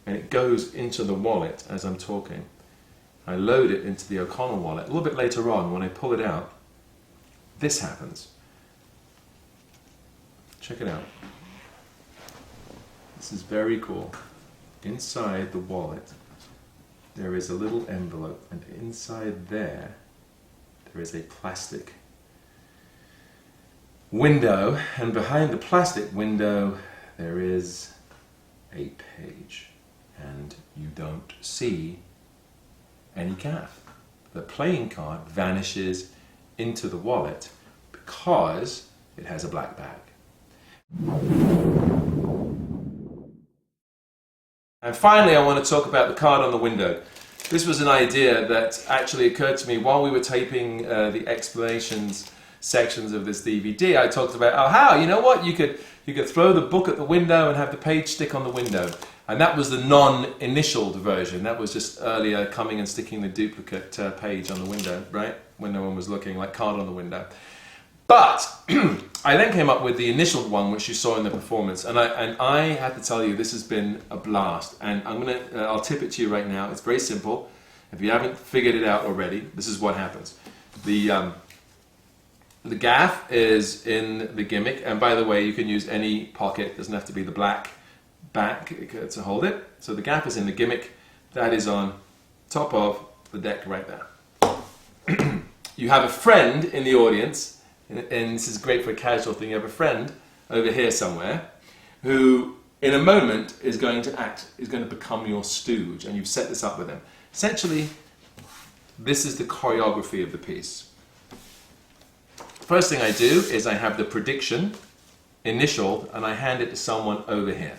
and it goes into the wallet as I'm talking, I load it into the O'Connell wallet. A little bit later on, when I pull it out, this happens. Check it out. This is very cool. Inside the wallet, there is a little envelope, and inside there is a plastic window, and behind the plastic window there is a page, and you don't see any gaff. The playing card vanishes into the wallet because it has a black bag. And finally, I want to talk about the card on the window. This was an idea that actually occurred to me while we were taping the explanations sections of this DVD. I talked about, oh, how, you know what, you could throw the book at the window and have the page stick on the window. And that was the non-initialed version. That was just earlier coming and sticking the duplicate page on the window, right? When no one was looking, like card on the window. But I then came up with the initial one, which you saw in the performance, and I have to tell you, this has been a blast. And I'll tip it to you right now. It's very simple. If you haven't figured it out already, this is what happens. The gaff is in the gimmick, and by the way, you can use any pocket. It doesn't have to be the black back to hold it. So the gaff is in the gimmick. That is on top of the deck right there. You have a friend in the audience, and this is great for a casual thing. You have a friend over here somewhere who, in a moment, is going to become your stooge, and you've set this up with him. Essentially, this is the choreography of the piece. First thing I do is I have the prediction initialed, and I hand it to someone over here.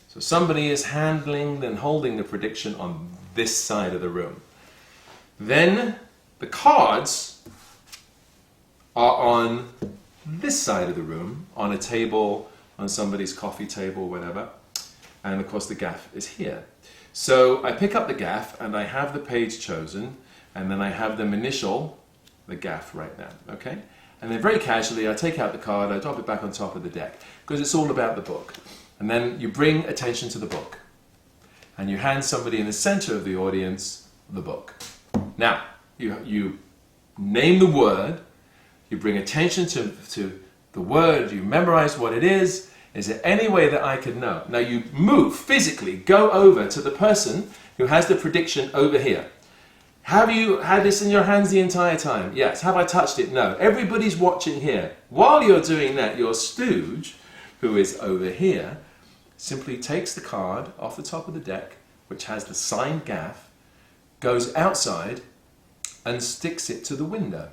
So somebody is handling and holding the prediction on this side of the room. Then the cards are on this side of the room, on a table, on somebody's coffee table, whatever. And of course the gaff is here. So I pick up the gaff and I have the page chosen, and then I have them initial the gaff right now, okay? And then very casually I take out the card, I drop it back on top of the deck, because it's all about the book. And then you bring attention to the book. And you hand somebody in the center of the audience the book. Now, you name the word, you bring attention to the word, you memorize what it is. Is there any way that I could know? Now you move, physically, go over to the person who has the prediction over here. Have you had this in your hands the entire time? Yes. Have I touched it? No. Everybody's watching here. While you're doing that, your stooge, who is over here, simply takes the card off the top of the deck, which has the signed gaff, goes outside and sticks it to the window.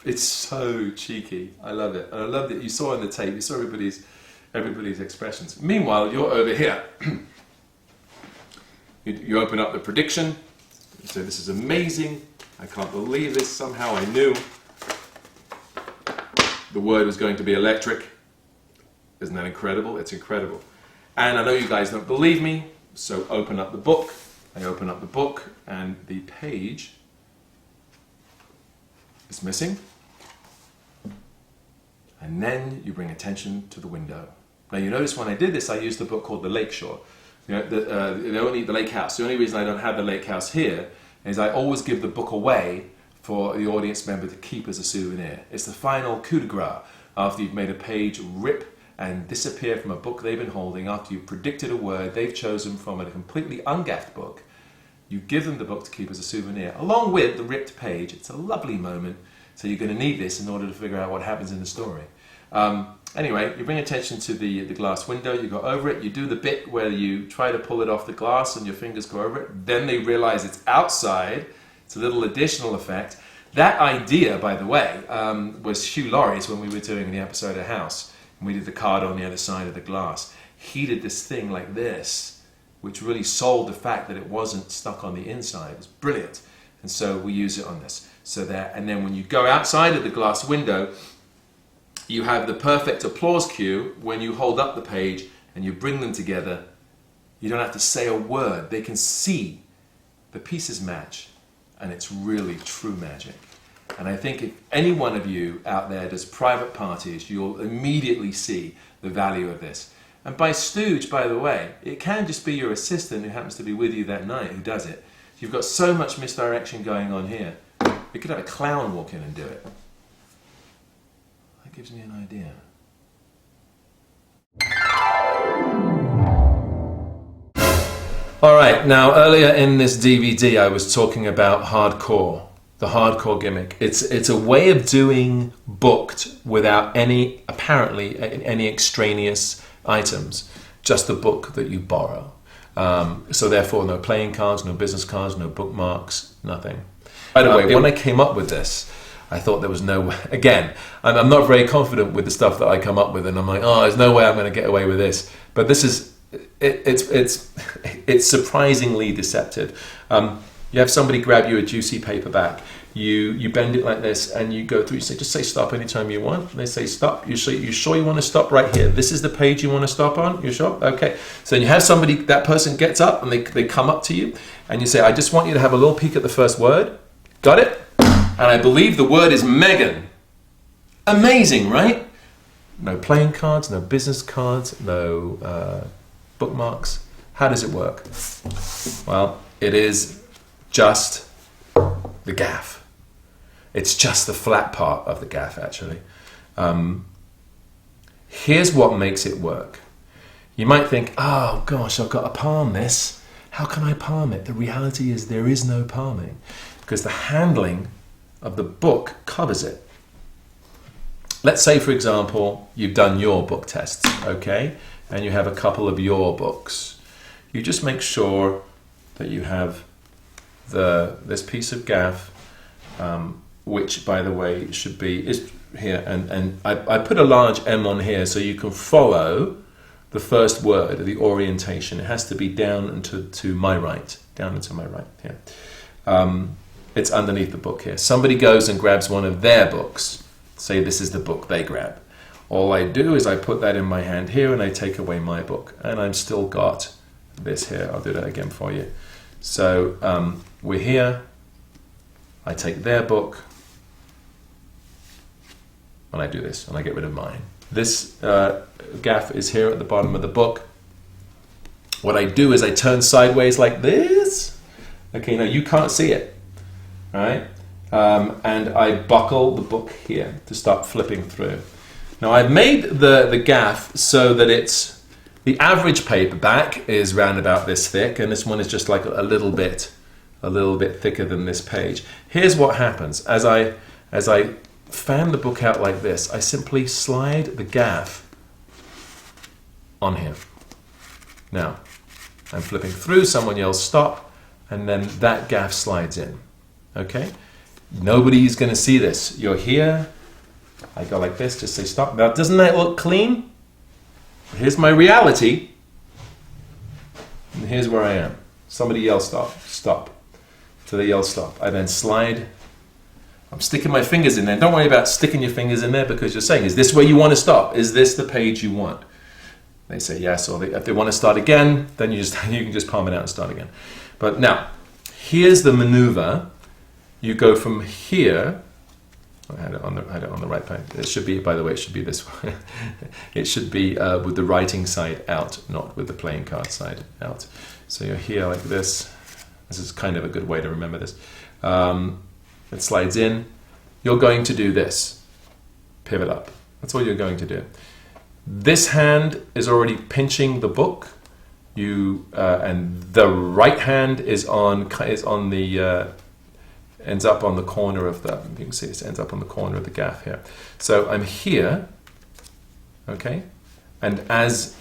It's so cheeky. I love it. And I love that you saw in the tape, you saw everybody's expressions. Meanwhile, you're over here. You open up the prediction. So this is amazing. I can't believe this. Somehow I knew the word was going to be electric. Isn't that incredible? It's incredible. And I know you guys don't believe me, so open up the book. I open up the book and the page is missing. And then you bring attention to the window. Now you notice when I did this, I used a book called The Lake Shore. You know, the Lake House. The only reason I don't have the Lake House here is I always give the book away for the audience member to keep as a souvenir. It's the final coup de grace after you've made a page rip and disappear from a book they've been holding, after you've predicted a word they've chosen from a completely ungaffed book. You give them the book to keep as a souvenir, along with the ripped page. It's a lovely moment, so you're going to need this in order to figure out what happens in the story. Anyway, you bring attention to the glass window, you go over it, you do the bit where you try to pull it off the glass and your fingers go over it, then they realize it's outside. It's a little additional effect. That idea, by the way, was Hugh Laurie's when we were doing the episode of House, and we did the card on the other side of the glass. He did this thing like this, which really sold the fact that it wasn't stuck on the inside. It was brilliant. And so we use it on this. So that, and then when you go outside of the glass window, you have the perfect applause cue when you hold up the page and you bring them together. You don't have to say a word. They can see the pieces match, and it's really true magic. And I think if any one of you out there does private parties, you'll immediately see the value of this. And by stooge, by the way, it can just be your assistant who happens to be with you that night who does it. You've got so much misdirection going on here. You could have a clown walk in and do it. That gives me an idea. All right, now earlier in this DVD I was talking about hardcore, the hardcore gimmick. It's a way of doing booked without any extraneous items, just the book that you borrow. So therefore no playing cards, no business cards, no bookmarks, nothing. By the way, when I came up with this, I thought there was no way. Again, I'm not very confident with the stuff that I come up with, and I'm like, oh, there's no way I'm going to get away with this. But this is, it's surprisingly deceptive. You have somebody grab you a juicy paperback. You bend it like this, and you go through. You say, just say stop anytime you want. And they say stop. You sure you want to stop right here? This is the page you want to stop on. You sure? Okay. So you have somebody. That person gets up, and they come up to you, and you say, I just want you to have a little peek at the first word. Got it? And I believe the word is Megan. Amazing, right? No playing cards, no business cards, no bookmarks. How does it work? Well, it is just the gaff. It's just the flat part of the gaff, actually. Here's what makes it work. You might think, oh gosh, I've got to palm this. How can I palm it? The reality is there is no palming because the handling of the book covers it. Let's say, for example, you've done your book tests, okay? And you have a couple of your books. You just make sure that you have this piece of gaff, which, by the way, is here. And I put a large M on here so you can follow the first word, the orientation. It has to be down to my right, down and to my right here. It's underneath the book here. Somebody goes and grabs one of their books. Say this is the book they grab. All I do is I put that in my hand here and I take away my book. And I've still got this here. I'll do that again for you. So we're here. I take their book. And I do this and I get rid of mine. This gaff is here at the bottom of the book. What I do is I turn sideways like this. Okay, now you can't see it, right? And I buckle the book here to start flipping through. Now I've made the gaff so that it's, the average paperback is round about this thick, and this one is just like a little bit thicker than this page. Here's what happens. As I fan the book out like this, I simply slide the gaff on here. Now, I'm flipping through, someone yells stop, and then that gaff slides in. Okay? Nobody's going to see this. You're here, I go like this, just say stop. Now, doesn't that look clean? Here's my reality, and here's where I am. Somebody yells stop, stop. So they yell stop. I then slide. I'm sticking my fingers in there. Don't worry about sticking your fingers in there because you're saying, is this where you want to stop? Is this the page you want? They say yes, or if they want to start again, then you can just palm it out and start again. But now, here's the maneuver. You go from here. I had it on the right page. It should be, by the way, it should be this way. It should be with the writing side out, not with the playing card side out. So you're here like this. This is kind of a good way to remember this. It slides in. You're going to do this. Pivot up. That's all you're going to do. This hand is already pinching the book. And the right hand is on the ends up on the corner of the. You can see it ends up on the corner of the gaff here. So I'm here. Okay, and as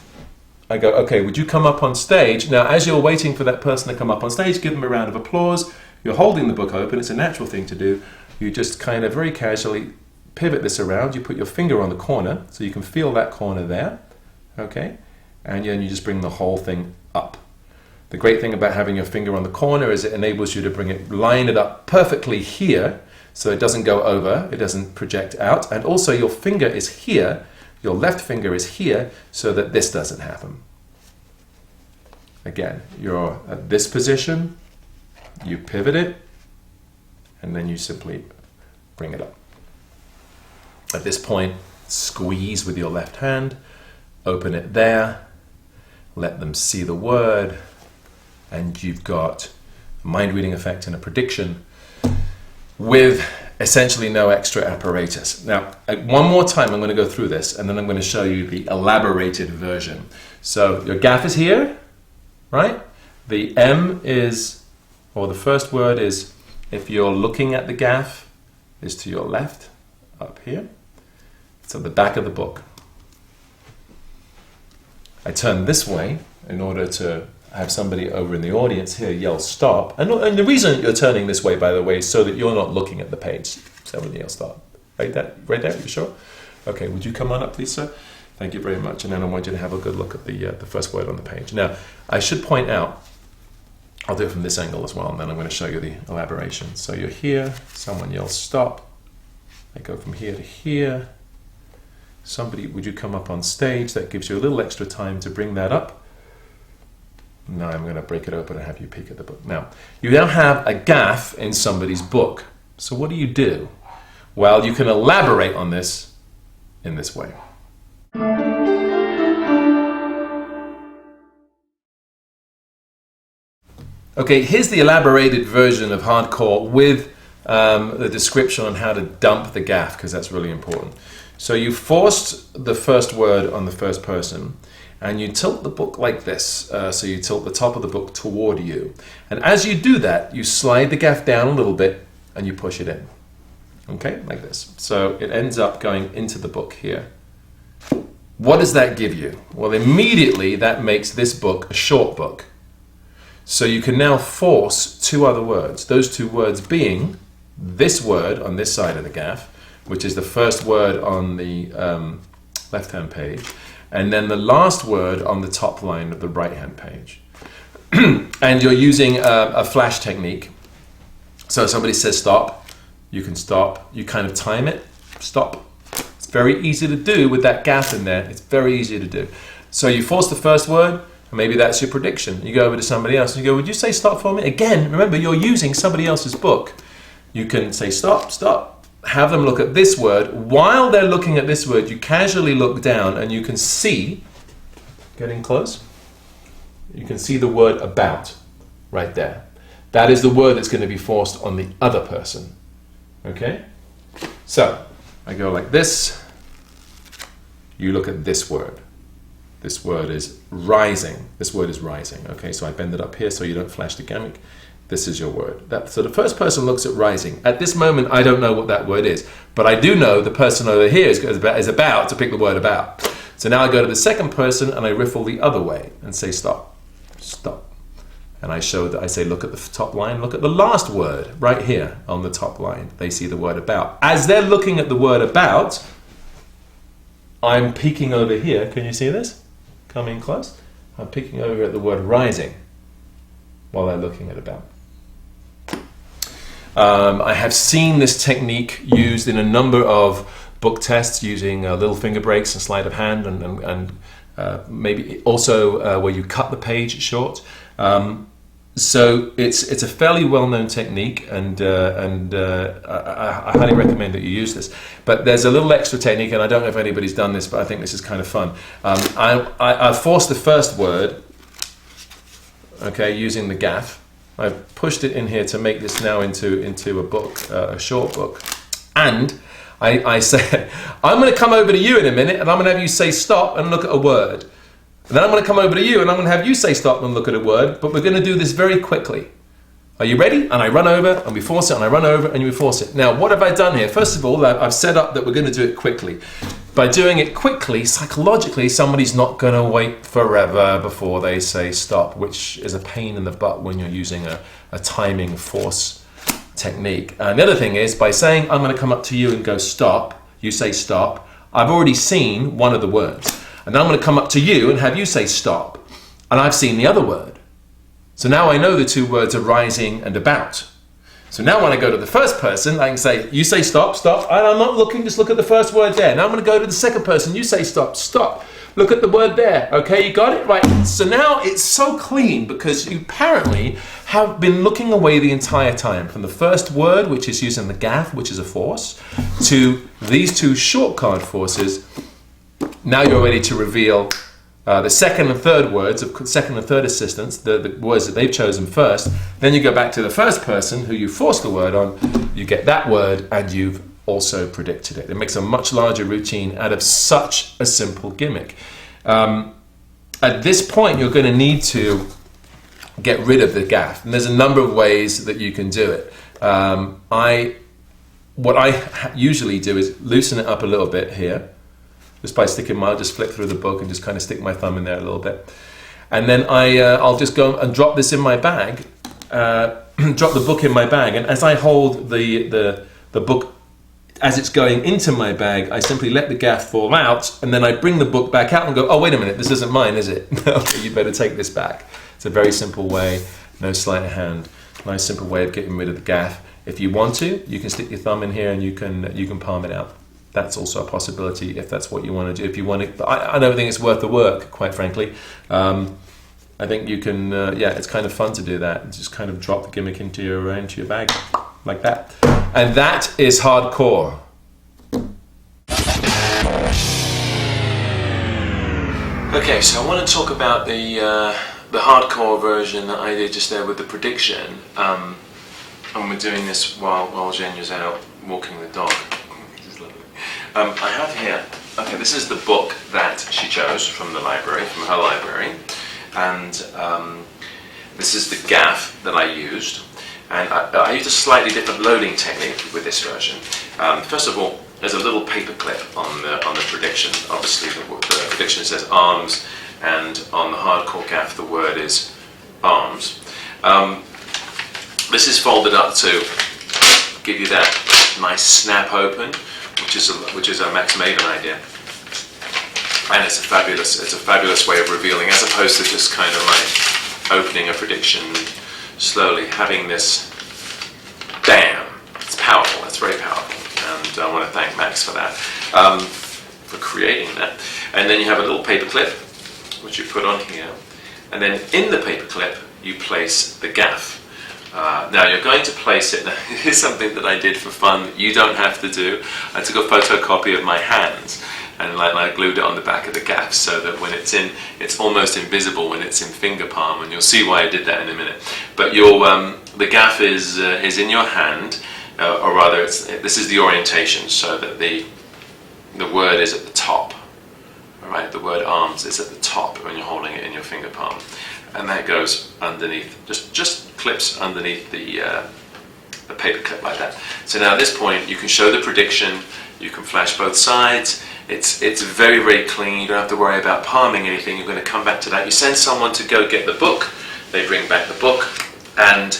I go, okay, would you come up on stage? Now, as you're waiting for that person to come up on stage, give them a round of applause. You're holding the book open. It's a natural thing to do. You just kind of very casually pivot this around. You put your finger on the corner so you can feel that corner there. Okay? And then you just bring the whole thing up. The great thing about having your finger on the corner is it enables you to line it up perfectly here so it doesn't go over, it doesn't project out. And also your finger is here, your left finger is here so that this doesn't happen. Again, you're at this position. You pivot it, and then you simply bring it up. At this point, squeeze with your left hand, open it there, let them see the word, and you've got a mind-reading effect and a prediction with essentially no extra apparatus. Now, one more time I'm going to go through this, and then I'm going to show you the elaborated version. So your gaff is here, right? The M is, or the first word is, if you're looking at the gaff, is to your left, up here. It's at the back of the book. I turn this way in order to have somebody over in the audience here yell stop. And the reason you're turning this way, by the way, is so that you're not looking at the page. So when you yell stop. Right there, you sure? Okay, would you come on up, please, sir? Thank you very much. And then I want you to have a good look at the first word on the page. Now, I should point out, I'll do it from this angle as well, and then I'm going to show you the elaboration. So you're here, someone yells stop. I go from here to here. Somebody, would you come up on stage? That gives you a little extra time to bring that up. Now I'm going to break it open and have you peek at the book. Now, you now have a gaff in somebody's book. So what do? Well, you can elaborate on this in this way. Okay, here's the elaborated version of hardcore with the description on how to dump the gaff, because that's really important. So you forced the first word on the first person, and you tilt the book like this. So you tilt the top of the book toward you. And as you do that, you slide the gaff down a little bit, and you push it in. Okay, like this. So it ends up going into the book here. What does that give you? Well, immediately that makes this book a short book. So you can now force two other words. Those two words being this word on this side of the gaff, which is the first word on the left-hand page, and then the last word on the top line of the right-hand page. And you're using a flash technique. So somebody says stop, you can stop. You kind of time it, stop. It's very easy to do with that gaff in there. It's very easy to do. So you force the first word, and maybe that's your prediction. You go over to somebody else and you go, would you say stop for me? Again, remember, you're using somebody else's book. You can say stop, stop. Have them look at this word. While they're looking at this word, you casually look down and you can see, getting close, you can see the word about right there. That is the word that's going to be forced on the other person. Okay? So, I go like this. You look at this word. This word is rising. This word is rising. Okay, so I bend it up here so you don't flash the gimmick. This is your word. So the first person looks at rising. At this moment, I don't know what that word is, but I do know the person over here is about to pick the word about. So now I go to the second person and I riffle the other way and say stop, stop. And I show that I say look at the top line, look at the last word right here on the top line. They see the word about. As they're looking at the word about, I'm peeking over here. Can you see this? Coming close. I'm peeking over at the word rising while they're looking at about. I have seen this technique used in a number of book tests using little finger breaks and sleight of hand and maybe also where you cut the page short. So it's a fairly well-known technique, and I highly recommend that you use this. But there's a little extra technique, and I don't know if anybody's done this, but I think this is kind of fun. I forced the first word, okay, using the gaff. I've pushed it in here to make this now into a book, a short book. And I say, I'm going to come over to you in a minute, and I'm going to have you say stop and look at a word. And then I'm going to come over to you and I'm going to have you say stop and look at a word, but we're going to do this very quickly. Are you ready? And I run over and we force it, and I run over and we force it. Now, what have I done here? First of all, I've set up that we're going to do it quickly. By doing it quickly, psychologically, somebody's not going to wait forever before they say stop, which is a pain in the butt when you're using a timing force technique. And the other thing is, by saying I'm going to come up to you and go stop, you say stop, I've already seen one of the words. And now I'm going to come up to you and have you say stop. And I've seen the other word. So now I know the two words are rising and about. So now when I go to the first person, I can say, you say stop, stop. And I'm not looking, just look at the first word there. Now I'm going to go to the second person. You say stop, stop. Look at the word there. Okay, you got it? Right. So now it's so clean because you apparently have been looking away the entire time from the first word, which is using the gaff, which is a force, to these two short card forces. Now you're ready to reveal the second and third words, of second and third assistants, the words that they've chosen first. Then you go back to the first person who you forced the word on, you get that word, and you've also predicted it. It makes a much larger routine out of such a simple gimmick. At this point, you're going to need to get rid of the gaff, and there's a number of ways that you can do it. What I usually do is loosen it up a little bit here. Just by sticking I'll just flick through the book and just kind of stick my thumb in there a little bit. And then I'll just go and drop this in my bag, drop the book in my bag. And as I hold the book, as it's going into my bag, I simply let the gaff fall out, and then I bring the book back out and go, oh, wait a minute, this isn't mine, is it? No, you better take this back. It's a very simple way, no sleight of hand, nice simple way of getting rid of the gaff. If you want to, you can stick your thumb in here and you can palm it out. That's also a possibility if that's what you want to do. If you want to, I don't think it's worth the work, quite frankly. I think you can, it's kind of fun to do that. Just kind of drop the gimmick into your bag, like that. And that is hardcore. Okay, so I want to talk about the hardcore version that I did just there with the prediction. And we're doing this while Jenya's out walking the dog. This is lovely. I have here, okay, this is the book that she chose from the library, from her library. And this is the gaff that I used. And I used a slightly different loading technique with this version. First of all, there's a little paper clip on the prediction. Obviously, the prediction says arms, and on the hardcore gaff, the word is arms. This is folded up to give you that nice snap open, which is a Max Maven idea, and it's a fabulous way of revealing, as opposed to just kind of like opening a prediction slowly, having this bam. It's powerful. It's very powerful, and I want to thank Max for that, for creating that. And then you have a little paper clip, which you put on here, and then in the paper clip you place the gaff. Now you're going to place it. Now, here's something that I did for fun that you don't have to do. I took a photocopy of my hands and I glued it on the back of the gaff so that when it's in, it's almost invisible when it's in finger palm, and you'll see why I did that in a minute. But the gaff is in your hand, or rather, this is the orientation, so that the word is at the top. All right, the word arms is at the top when you're holding it in your finger palm, and that goes underneath. Just clips underneath the paper clip like that. So now at this point, you can show the prediction. You can flash both sides. It's very, very clean. You don't have to worry about palming anything. You're going to come back to that. You send someone to go get the book. They bring back the book. And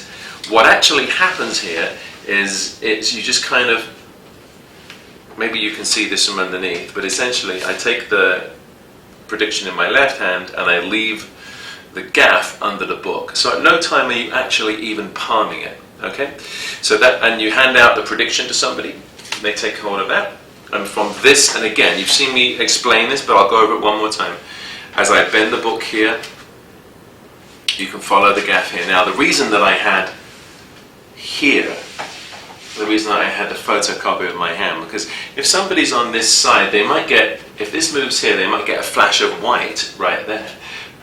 what actually happens here is you just kind of, maybe you can see this from underneath, but essentially I take the prediction in my left hand and I leave the gaff under the book. So at no time are you actually even palming it. Okay? So that, and you hand out the prediction to somebody. They take hold of that. And from this, and again, you've seen me explain this, but I'll go over it one more time. As I bend the book here, you can follow the gaff here. Now, the reason that I had here, the reason I had the photocopy of my hand, because if somebody's on this side, they might get, if this moves here, they might get a flash of white right there.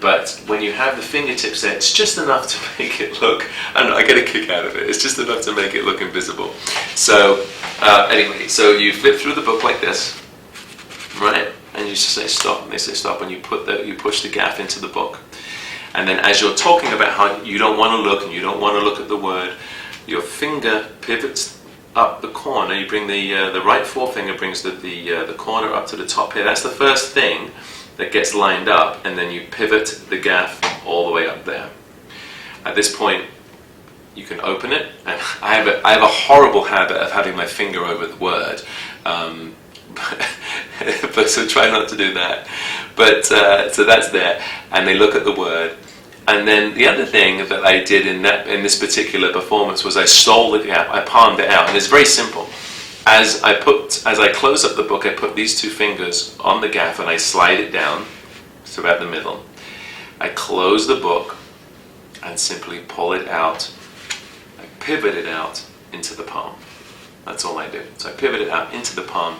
But when you have the fingertips there, it's just enough to make it look, I get a kick out of it, it's just enough to make it look invisible. So, anyway, so you flip through the book like this, right? And you say stop, and they say stop, and you push the gaff into the book. And then as you're talking about how you don't want to look, and you don't want to look at the word, your finger pivots up the corner. You bring the right forefinger brings the corner up to the top here. That's the first thing that gets lined up, and then you pivot the gaff all the way up there. At this point, you can open it, and I have a horrible habit of having my finger over the word, but so try not to do that. But so that's there, and they look at the word. And then the other thing that I did in this particular performance was I stole the gaff, I palmed it out, and it's very simple. As I close up the book, I put these two fingers on the gaff and I slide it down to about the middle. I close the book and simply pull it out. I pivot it out into the palm. That's all I do. So I pivot it out into the palm,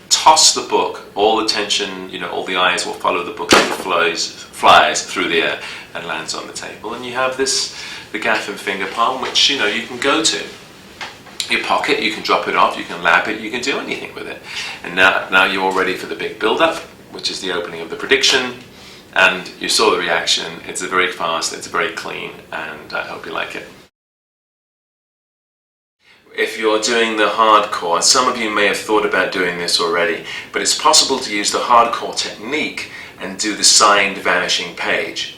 toss the book, all the tension, all the eyes will follow the book as it flies through the air and lands on the table. And you have the gaff and finger palm, which you can go to your pocket, you can drop it off, you can lap it, you can do anything with it. And now you're all ready for the big build-up, which is the opening of the prediction. And you saw the reaction. It's very fast, it's very clean, and I hope you like it. If you're doing the hardcore, some of you may have thought about doing this already, but it's possible to use the hardcore technique and do the signed vanishing page.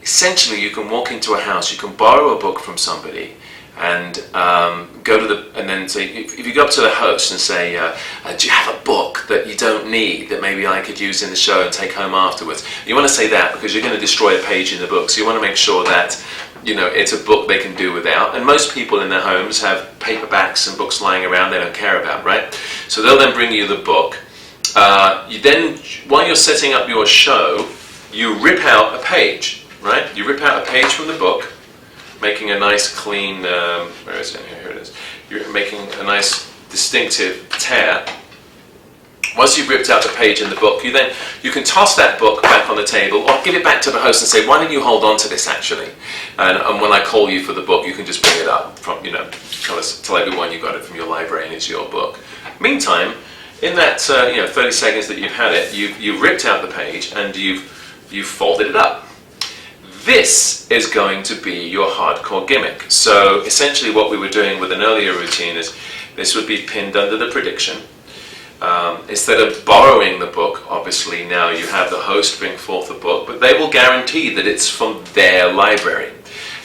Essentially, you can walk into a house, you can borrow a book from somebody, and and then say, if you go up to the host and say, do you have a book that you don't need that maybe I could use in the show and take home afterwards? You want to say that because you're going to destroy a page in the book, so you want to make sure that it's a book they can do without. And most people in their homes have paperbacks and books lying around they don't care about, right? So they'll then bring you the book. You then, while you're setting up your show, you rip out a page, right? You rip out a page from the book, making a nice clean, where is it? Here it is. You're making a nice distinctive tear Once you've ripped out the page in the book, you can toss that book back on the table or give it back to the host and say, why don't you hold on to this actually? And when I call you for the book, you can just bring it up from, tell everyone you got it from your library and it's your book. Meantime, in that 30 seconds that you've had it, you've ripped out the page and you've folded it up. This is going to be your hardcore gimmick. So essentially what we were doing with an earlier routine is this would be pinned under the prediction. Instead of borrowing the book, obviously now you have the host bring forth a book, but they will guarantee that it's from their library.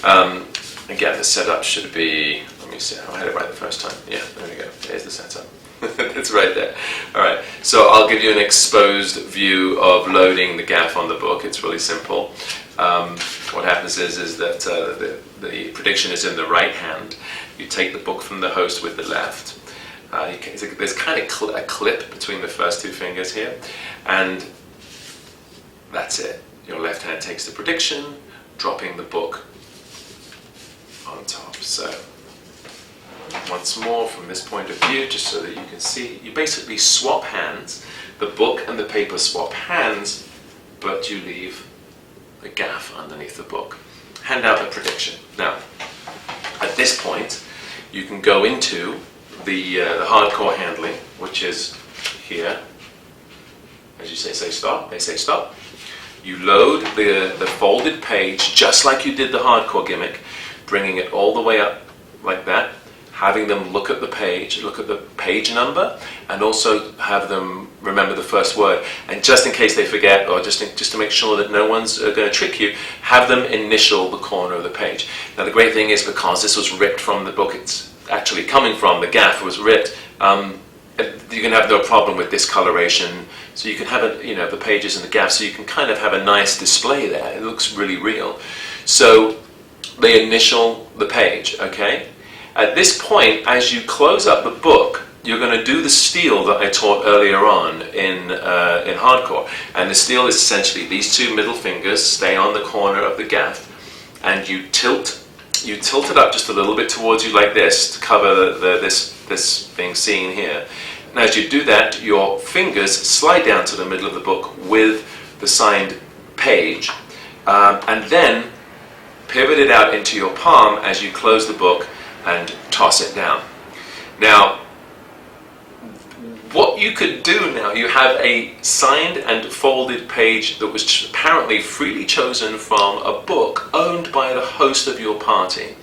Again, the setup should be, let me see, I had it right the first time. Yeah, there we go, there's the setup. It's right there. Alright, so I'll give you an exposed view of loading the gaff on the book. It's really simple. What happens is that the prediction is in the right hand. You take the book from the host with the left. There's kind of a clip between the first two fingers here, and that's it. Your left hand takes the prediction, dropping the book on top. So once more from this point of view, just so that you can see, you basically swap hands. The book and the paper swap hands, but you leave the gaff underneath the book. Hand out the prediction. Now, at this point, you can go into the hardcore handling, which is here. As you say stop, they say stop. You load the folded page just like you did the hardcore gimmick, bringing it all the way up like that, having them look at the page number, and also have them remember the first word. And just in case they forget, or just to make sure that no one's going to trick you, have them initial the corner of the page. Now the great thing is, because this was ripped from the book it's actually coming from, the gaff was ripped, you can have no problem with discoloration. So you can have the pages in the gaff, so you can kind of have a nice display there. It looks really real. So they initial the page, okay? At this point, as you close up the book, you're going to do the steal that I taught earlier on in hardcore. And the steal is essentially these two middle fingers stay on the corner of the gaff, and you tilt it up just a little bit towards you like this to cover this thing seen here. And as you do that, your fingers slide down to the middle of the book with the signed page, and then pivot it out into your palm as you close the book and toss it down. Now, what you could do now, you have a signed and folded page that was apparently freely chosen from a book owned by the host of your party.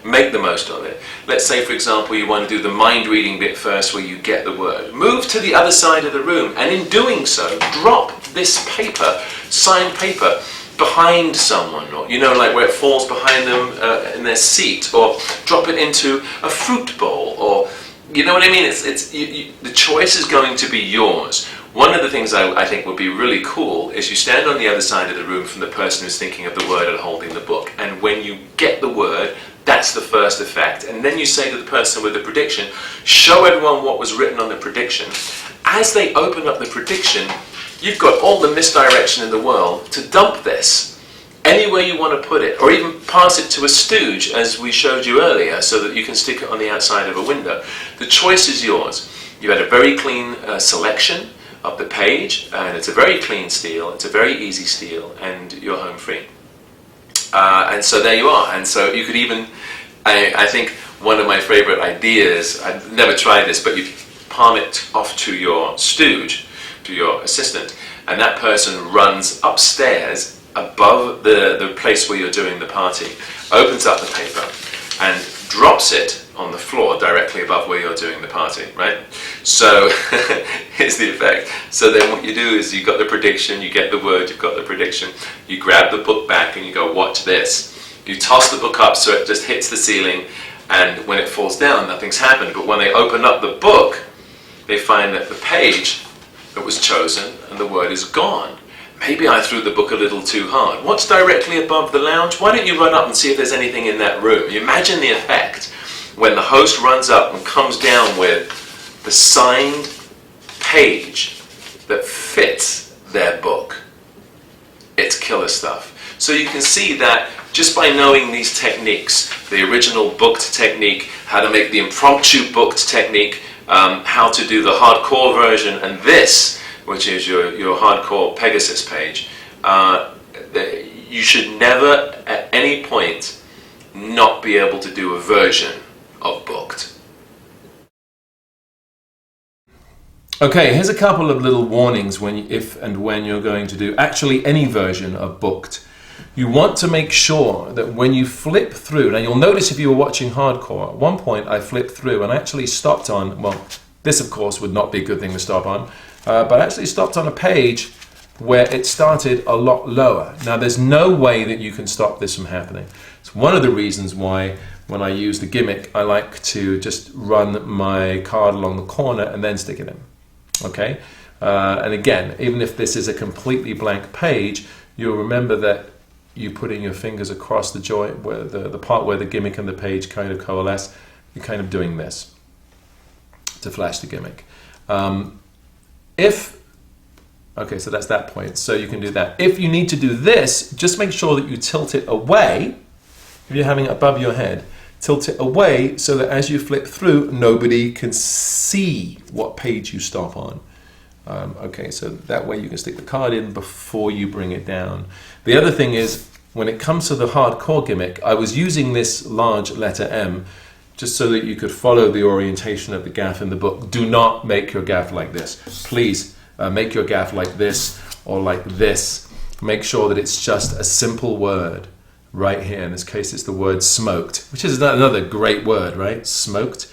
Make the most of it. Let's say, for example, you want to do the mind reading bit first where you get the word. Move to the other side of the room, and in doing so, drop this paper, signed paper, behind someone, or like where it falls behind them in their seat, or drop it into a fruit bowl, or you know what I mean? The choice is going to be yours. One of the things I think would be really cool is you stand on the other side of the room from the person who's thinking of the word and holding the book, and when you get the word, that's the first effect. And then you say to the person with the prediction, show everyone what was written on the prediction. As they open up the prediction, you've got all the misdirection in the world to dump this anywhere you want to put it, or even pass it to a stooge, as we showed you earlier, so that you can stick it on the outside of a window. The choice is yours. You had a very clean selection of the page, and it's a very clean steal, it's a very easy steal, and you're home free. And so there you are. And so you could even, I think one of my favorite ideas, I've never tried this, but you palm it off to your stooge, to your assistant, and that person runs upstairs above the place where you're doing the party, opens up the paper and drops it on the floor directly above where you're doing the party, right? So here's the effect. So then what you do is you've got the prediction, you get the word, you've got the prediction, you grab the book back and you go, watch this. You toss the book up so it just hits the ceiling, and when it falls down, nothing's happened. But when they open up the book, they find that the page that was chosen and the word is gone. Maybe I threw the book a little too hard. What's directly above the lounge? Why don't you run up and see if there's anything in that room? You imagine the effect when the host runs up and comes down with the signed page that fits their book. It's killer stuff. So you can see that just by knowing these techniques, the original booked technique, how to make the impromptu booked technique, how to do the hardcore version, and this, which is your hardcore Pegasus page, you should never at any point not be able to do a version of booked. Okay, here's a couple of little warnings if and when you're going to do actually any version of booked. You want to make sure that when you flip through, now you'll notice if you were watching hardcore, at one point I flipped through and actually stopped on, well, this of course would not be a good thing to stop on, but actually stopped on a page where it started a lot lower. Now there's no way that you can stop this from happening. It's one of the reasons why when I use the gimmick, I like to just run my card along the corner and then stick it in. Okay, and again, even if this is a completely blank page, you'll remember that you putting your fingers across the joint, where the part where the gimmick and the page kind of coalesce, you're kind of doing this to flash the gimmick. Okay, so that's that point, so you can do that. If you need to do this, just make sure that you tilt it away. If you're having it above your head, tilt it away so that as you flip through, nobody can see what page you stop on. Okay, so that way you can stick the card in before you bring it down. The other thing is, when it comes to the hardcore gimmick, I was using this large letter M just so that you could follow the orientation of the gaff in the book. Do not make your gaff like this. Please make your gaff like this or like this. Make sure that it's just a simple word. Right here, in this case, it's the word smoked, which is another great word, right? Smoked,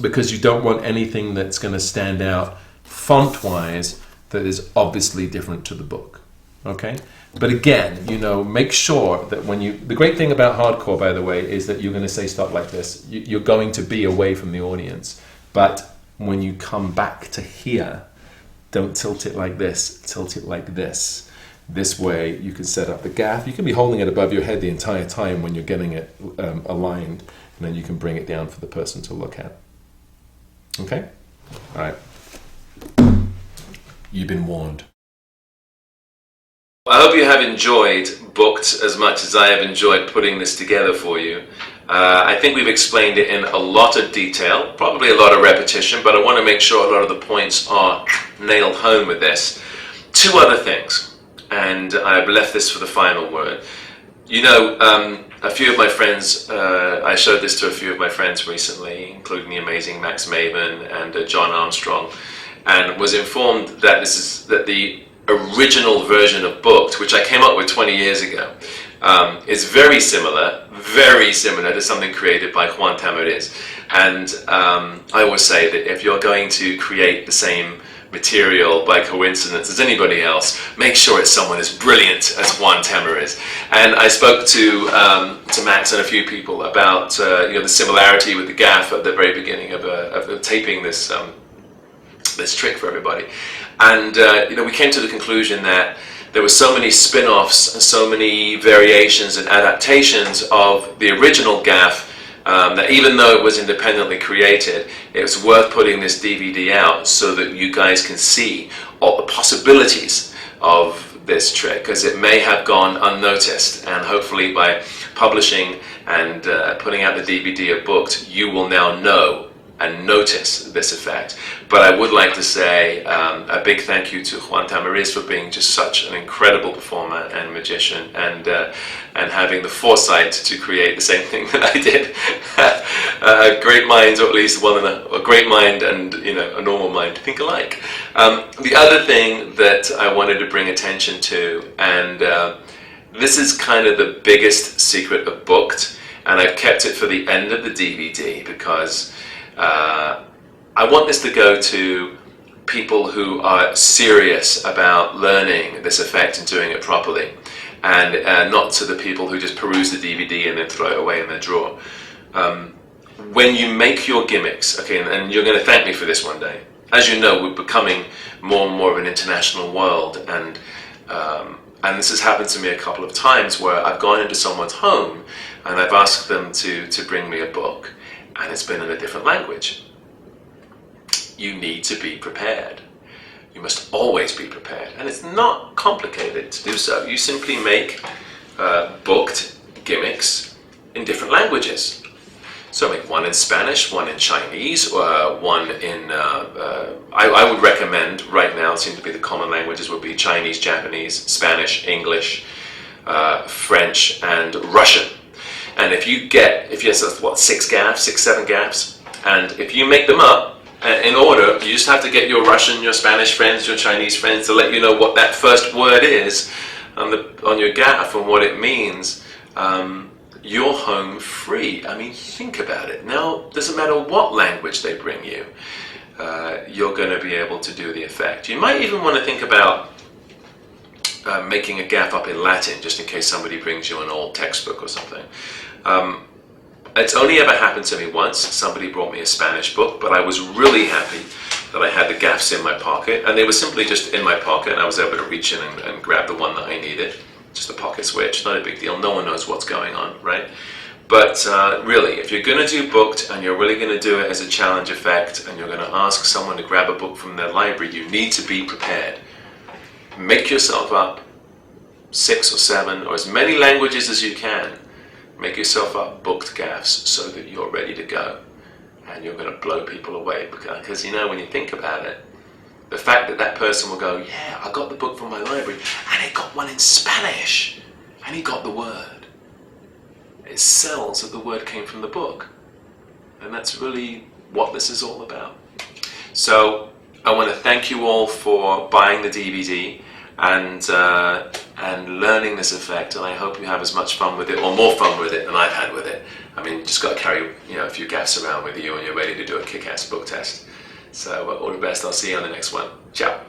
because you don't want anything that's going to stand out font-wise that is obviously different to the book, okay? But again, you know, make sure that when you, the great thing about hardcore, by the way, is that you're going to say stuff like this. You're going to be away from the audience, but when you come back to here, don't tilt it like this, tilt it like this. This way you can set up the gaff. You can be holding it above your head the entire time when you're getting it aligned, and then you can bring it down for the person to look at. Okay? All right. You've been warned. I hope you have enjoyed Booked as much as I have enjoyed putting this together for you. I think we've explained it in a lot of detail, probably a lot of repetition, but I want to make sure a lot of the points are nailed home with this. Two other things. And I've left this for the final word. You know, a few of my friends, I showed this to a few of my friends recently, including the amazing Max Maven and John Armstrong, and was informed that that the original version of Booked, which I came up with 20 years ago, is very similar to something created by Juan Tamariz. And I always say that if you're going to create the same material by coincidence as anybody else, make sure it's someone as brilliant as Juan Tamariz. And I spoke to Max and a few people about you know, the similarity with the gaff at the very beginning of taping this this trick for everybody. And you know, we came to the conclusion that there were so many spin-offs and so many variations and adaptations of the original gaff that even though it was independently created, it was worth putting this DVD out so that you guys can see all the possibilities of this trick, because it may have gone unnoticed, and hopefully by publishing and putting out the DVD of Booked, you will now know and notice this effect. But I would like to say a big thank you to Juan Tamariz for being just such an incredible performer and magician, and having the foresight to create the same thing that I did. Great minds, or at least a great mind and, you know, a normal mind, think alike. The other thing that I wanted to bring attention to, and this is kind of the biggest secret of Booked, and I've kept it for the end of the DVD because I want this to go to people who are serious about learning this effect and doing it properly, and not to the people who just peruse the DVD and then throw it away in their drawer. When you make your gimmicks, okay, and you're going to thank me for this one day. As you know, we're becoming more and more of an international world, and this has happened to me a couple of times where I've gone into someone's home and I've asked them to bring me a book, and it's been in a different language. You need to be prepared. You must always be prepared. And it's not complicated to do so. You simply make booked gimmicks in different languages. So make one in Spanish, one in Chinese, one in, I would recommend right now, it seems to be the common languages would be Chinese, Japanese, Spanish, English, French, and Russian. And if you have, what, 6, 7 gaps, and if you make them up in order, you just have to get your Russian, your Spanish friends, your Chinese friends to let you know what that first word is on your gaff and what it means. You're home free. I mean, think about it. Now, doesn't matter what language they bring you, you're going to be able to do the effect. You might even want to think about making a gaff up in Latin, just in case somebody brings you an old textbook or something. It's only ever happened to me once. Somebody brought me a Spanish book, but I was really happy that I had the gaffs in my pocket, and they were simply just in my pocket, and I was able to reach in and grab the one that I needed. Just a pocket switch, not a big deal. No one knows what's going on, right? But really, if you're going to do booked and you're really going to do it as a challenge effect and you're going to ask someone to grab a book from their library, you need to be prepared. Make yourself up 6 or 7 or as many languages as you can. Make yourself up booked gaffs so that you're ready to go. And you're going to blow people away because, you know, when you think about it, the fact that that person will go, yeah, I got the book from my library and it got one in Spanish and he got the word. It sells that the word came from the book. And that's really what this is all about. So I want to thank you all for buying the DVD and learning this effect, and I hope you have as much fun with it or more fun with it than I've had with it. I mean, you just got to carry a few gaffs around with you and you're ready to do a kick-ass book test. So all the best. I'll see you on the next one. Ciao.